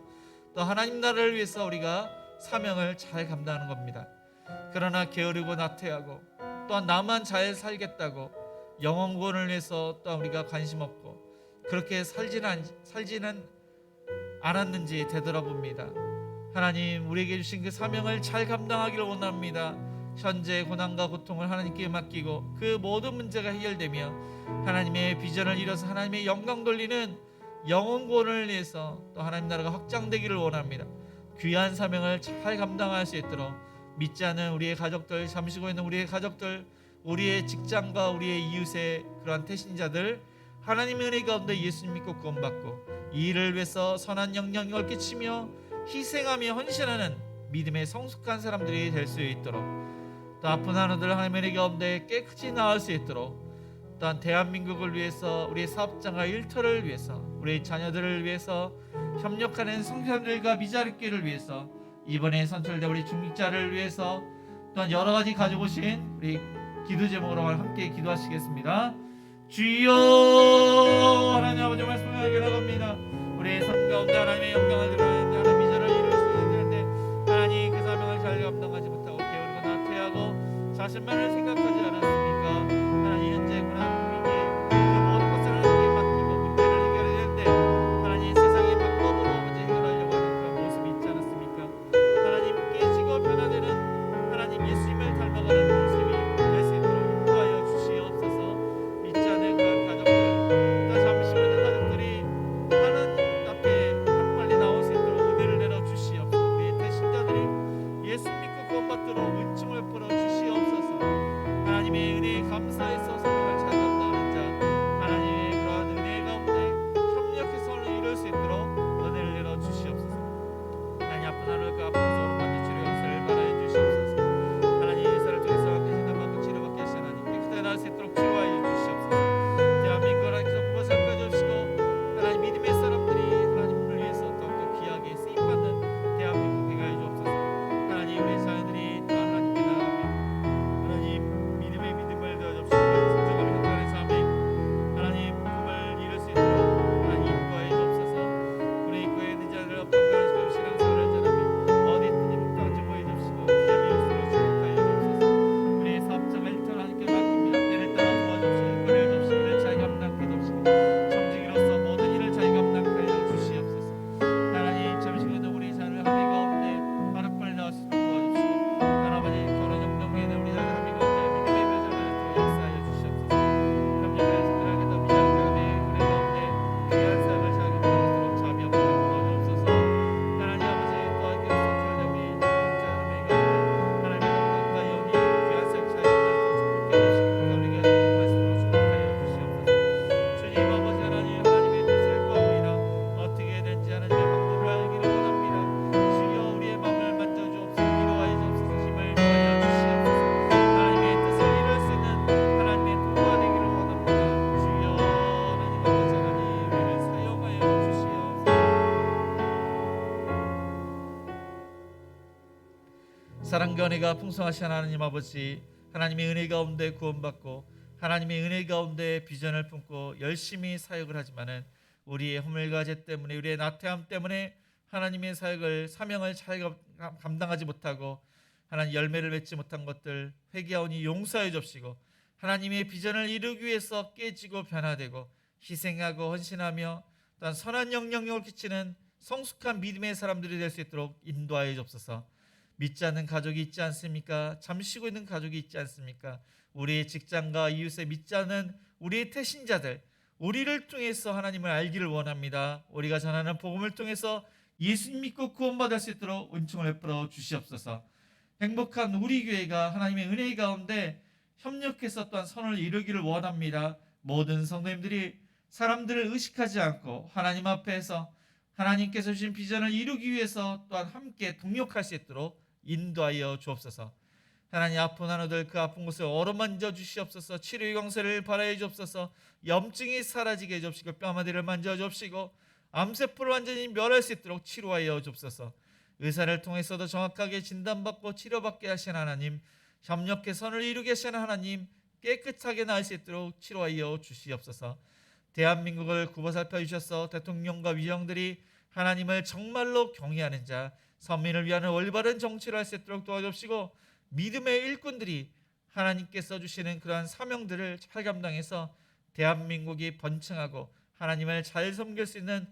또 하나님 나라를 위해서 우리가 사명을 잘 감당하는 겁니다. 그러나 게으르고 나태하고 또한 나만 잘 살겠다고 영혼 구원을 위해서 또한 우리가 관심 없고 그렇게 살지는 않았는지 되돌아봅니다. 하나님 우리에게 주신 그 사명을 잘 감당하기를 원합니다. 현재 고난과 고통을 하나님께 맡기고 그 모든 문제가 해결되며 하나님의 비전을 이뤄서 하나님의 영광 돌리는 영혼 구원을 위해서 또 하나님 나라가 확장되기를 원합니다. 귀한 사명을 잘 감당할 수 있도록 믿지 않은 우리의 가족들, 잠시고 있는 우리의 가족들, 우리의 직장과 우리의 이웃의 그러한 태신자들 하나님의 은혜 가운데 예수님 믿고 구원받고 이 일을 위해서 선한 영향력을 끼치며 희생하며 헌신하는 믿음의 성숙한 사람들이 될 수 있도록 또 아픈 하나들 하나님의 은혜 가운데 깨끗이 나을 수 있도록 또한 대한민국을 위해서 우리의 사업장과 일터를 위해서 우리의 자녀들을 위해서 협력하는 성도들과 미자립교를 위해서 이번에 선출된 우리 중직자를 위해서 또한 여러 가지 가지고 오신 우리 기도 제목으로 함께 기도하시겠습니다. 주여 하나님 아버지 말씀을 하게 나갑니다. 우리의 삶 가운데 하나님의 영광을 드러내는데 하나님 비전을 이룰 수 있는데 하나님 그 사명을 잘 감당하지 못하고 게으르고 나태하고 자신만을 생각하지 않았습니까? 하나님 현재 고난 위기에 그 모든 것을 하나님께 맡기고 문제를 해결해야 되는데 하나님 세상의 방법으로 문제 해결하려고 하는 그런 모습이 있지 않았습니까? 하나님 깨지고 변화되는 하나님 예수님을 닮아가는 모습이 될 수 있도록 인도하여 주시옵소서. 믿지 않는 그런 가족들 또 잠시 있는 가족들이 하나님 앞에 빨리 나올 수 있도록 은혜를 내려 주시옵소서. 우리 대신자들이 예수 믿고 구원받도록 은총을 풀어 주시옵소서. 하나님의 은혜에 감사해서 사명을 잘 감당하는 자 하나님의 그러한 은혜 가운데 협력해서 이룰 수 있도록 은혜를 내려 주시옵소서. 하나님 아픈 하늘 그 아픈 소름 받는 치료 역사를 바라해 주시옵소서. 하나님 예사를 통해서 깨진다만큼 치료받게 하신 하나님 깨끗하게 나을 수 있도록 치료하여 주시옵소서. 대한민국 하나님께서 부모 살펴 주시고 하나님 믿음의 사람들이 하나님을 위해서 더욱더 귀하게 쓰임받는 대한민국 되게 하여 주옵소서. 하나님 우리 자녀들이 또 하나님께 나아갑니다. 하나님 믿음의 믿음을 되어주옵시고 순종함이 현장의 삶에 하나님 꿈을 이룰 수 있도록 하나님 인도하여 주옵소서. 우리 인구에 있는 자들을 건강하시고 신앙생활을 전하며 어디 있든지 목적을 보여 주옵시고 기업이 있으로 축복하여 주옵소서. 우리의 사업장을 일터 하나님께 맡깁니다. 때를 따라 도와주옵시고 사랑과 은혜가 풍성하신 하나님 아버지, 하나님의 은혜 가운데 구원받고 하나님의 은혜 가운데 비전을 품고 열심히 사역을 하지만은 우리의 허물과 죄 때문에, 우리의 나태함 때문에 하나님의 사역을, 사명을 잘 감당하지 못하고 하나님 열매를 맺지 못한 것들 회개하오니 용서해 주옵시고, 하나님의 비전을 이루기 위해서 깨지고 변화되고 희생하고 헌신하며 또한 선한 영향력을 끼치는 성숙한 믿음의 사람들이 될 수 있도록 인도하여 주옵소서. 믿지 않는 가족이 있지 않습니까? 잠시고 있는 가족이 있지 않습니까? 우리의 직장과 이웃에 믿지 않는 우리의 태신자들, 우리를 통해서 하나님을 알기를 원합니다. 우리가 전하는 복음을 통해서 예수님 믿고 구원받을 수 있도록 은총을 베풀어 주시옵소서. 행복한 우리 교회가 하나님의 은혜 가운데 협력해서 또한 선을 이루기를 원합니다. 모든 성도님들이 사람들을 의식하지 않고 하나님 앞에서 하나님께서 주신 비전을 이루기 위해서 또한 함께 동력할 수 있도록 인도하여 주옵소서. 하나님, 아픈 환우들 그 아픈 곳을 어루만져 주시옵소서. 치료의 광세를 발하여 주옵소서. 염증이 사라지게 해 주옵시고 뼈마디를 만져 주옵시고 암세포를 완전히 멸할 수 있도록 치료하여 주옵소서. 의사를 통해서도 정확하게 진단받고 치료받게 하신 하나님, 협력해 선을 이루게 하신 하나님, 깨끗하게 나을 수 있도록 치료하여 주시옵소서. 대한민국을 굽어 살펴주셔서 대통령과 위원들이 하나님을 정말로 경외하는 자, 선민을 위한 올바른 정치를 할 수 있도록 도와주시고 믿음의 일꾼들이 하나님께서 주시는 그러한 사명들을 잘 감당해서 대한민국이 번창하고 하나님을 잘 섬길 수 있는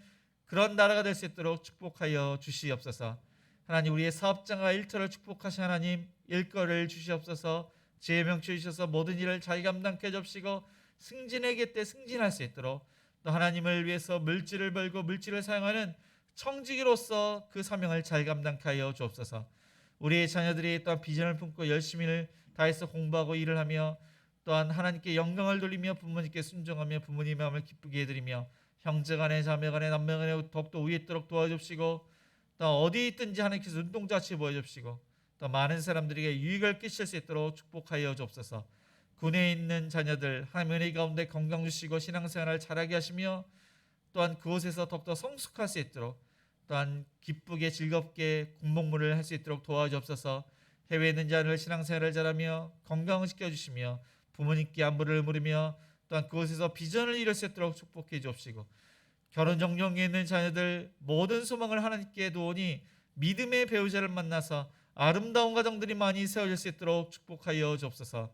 그런 나라가 될 수 있도록 축복하여 주시옵소서. 하나님, 우리의 사업장과 일터를 축복하신 하나님, 일거를 주시옵소서. 지혜 명치 주셔서 모든 일을 잘 감당케 해주시고 승진의 곁에 승진할 수 있도록, 또 하나님을 위해서 물질을 벌고 물질을 사용하는 청지기로서 그 사명을 잘 감당케 하여 주옵소서. 우리의 자녀들이 또한 비전을 품고 열심히 다해서 공부하고 일을 하며 또한 하나님께 영광을 돌리며 부모님께 순종하며 부모님의 마음을 기쁘게 해드리며 형제간에 자매간에 남매간에 더욱더 우위 있도록 도와주시고, 또 어디 있든지 하나님께서 눈동자같이 보여주시고 또 많은 사람들에게 유익을 끼칠 수 있도록 축복하여 주옵소서. 군에 있는 자녀들 하나님의 은혜 가운데 건강 주시고 신앙생활을 잘하게 하시며 또한 그곳에서 더욱더 성숙할 수 있도록, 또한 기쁘게 즐겁게 군복무를 할 수 있도록 도와주옵소서. 해외에 있는 자를 신앙생활을 잘하며 건강을 지켜주시며 부모님께 안부를 물으며 또한 그곳에서 비전을 이룰 수 있도록 축복해 주옵시고, 결혼 정령에 있는 자녀들 모든 소망을 하나님께 두오니 믿음의 배우자를 만나서 아름다운 가정들이 많이 세워질 수 있도록 축복하여 주옵소서.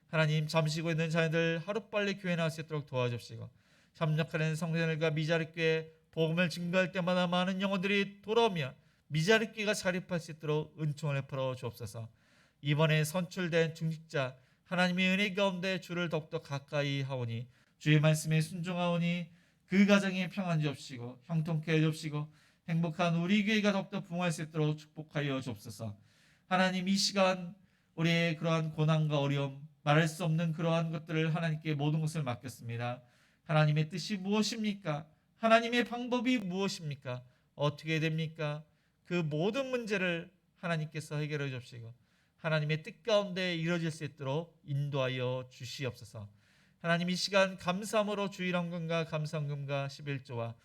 하나님, 잠시고 있는 자녀들 하루빨리 교회 나올 수 있도록 도와주시고 협력하는 성도들과 미자립교회 복음을 증거할 때마다 많은 영혼들이 돌아오며 미자립교회가 자립할 수 있도록 은총을 베풀어 주옵소서. 이번에 선출된 중직자 하나님의 은혜 가운데 주를 더욱더 가까이 하오니 주의 말씀에 순종하오니 그 가정에 평안 주옵시고 형통케 해 주옵시고 행복한 우리 교회가 더욱더 부흥할 수 있도록 축복하여 주옵소서. 하나님, 이 시간 우리의 그러한 고난과 어려움, 말할 수 없는 그러한 것들을 하나님께 모든 것을 맡겼습니다. 하나님의 뜻이 무엇입니까? 하나님의 방법이 무엇입니까? 어떻게 됩니까? 그 모든 문제를 하나님께서 해결해 주시고 하나님의 뜻 가운데 이루어질 수 있도록 인도하여 주시옵소서. 하나님, 이 시간 감사함으로 주일헌금과 감사헌금과 11조와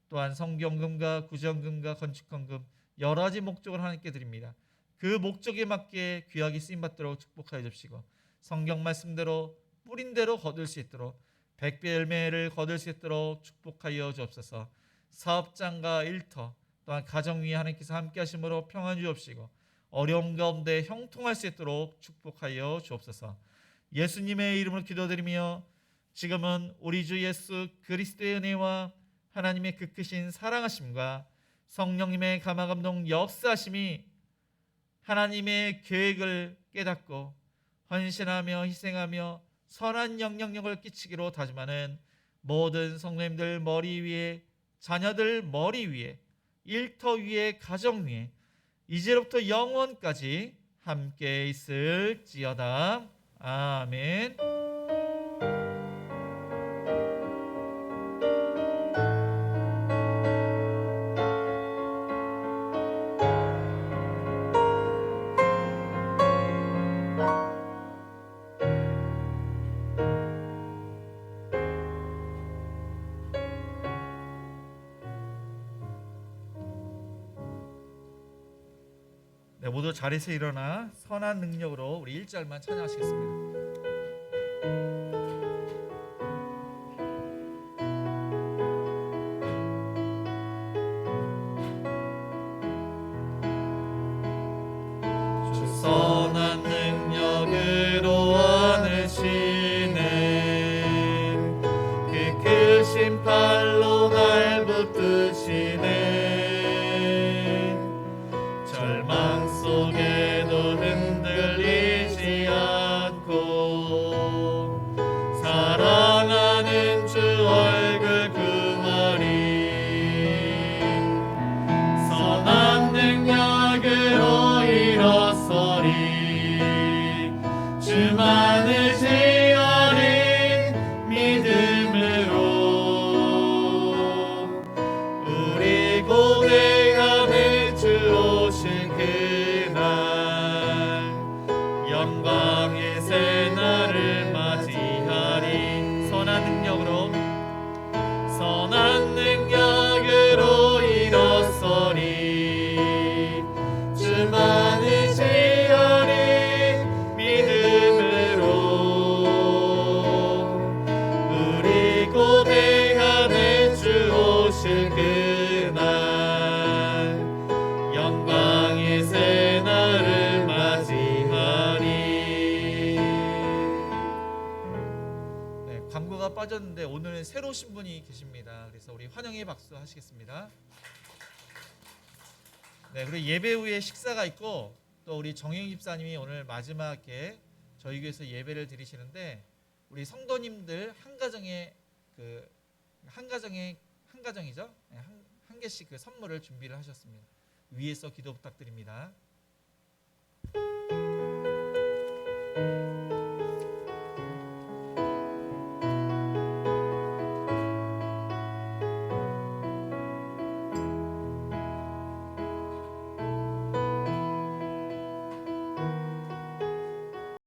또한 성경금과 구정금과 건축헌금 여러 가지 목적을 하나님께 드립니다. 그 목적에 맞게 귀하게 쓰임받도록 축복하여 주시고 성경 말씀대로 뿌린 대로 거둘 수 있도록 100배 열매를 거둘 수 있도록 축복하여 주옵소서. 사업장과 일터 또한 가정 위에 하나님께서 함께 하심으로 평안 주옵시고 어려움 가운데 형통할 수 있도록 축복하여 주옵소서. 예수님의 이름으로 기도드리며 지금은 우리 주 예수 그리스도의 은혜와 하나님의 그 크신 사랑하심과 성령님의 감화감동 역사하심이 하나님의 계획을 깨닫고 헌신하며 희생하며 선한 영향력을 끼치기로 다짐하는 모든 성도님들 머리 위에, 자녀들 머리 위에, 일터 위에, 가정 위에 이제로부터 영원까지 함께 있을지어다. 아멘. 네, 모두 자리에서 일어나 선한 능력으로 우리 1절만 찬양하시겠습니다. 선한 능력으로 안으시네 그 크신 팔로 날 붙드시네 절망 속에도 흔들리지 않고 사랑하는 주 얼굴 구하리 선한 능력으로 일어서리 주 많으시어린 믿음으로 우리 고대함에 주 오신 그날 영광의 새날을 맞이하리 선한 능력으로 일어서리 주 많으시어린 믿음으로 우리 고대함에 주 오실 그날 영광의 새날을 맞이하리. 네, 광고가 빠졌는데 오늘은 새로 오신 분이 계십니다. 그래서 우리 환영의 박수 하시겠습니다. 네, 그리고 예배 후에 식사가 있고 또 우리 정영 집사님이 오늘 마지막에 저희 교회에서 예배를 드리시는데 우리 성도님들 한 가정이죠. 네, 한 개씩 그 선물을 준비를 하셨습니다. 위에서 기도 부탁드립니다.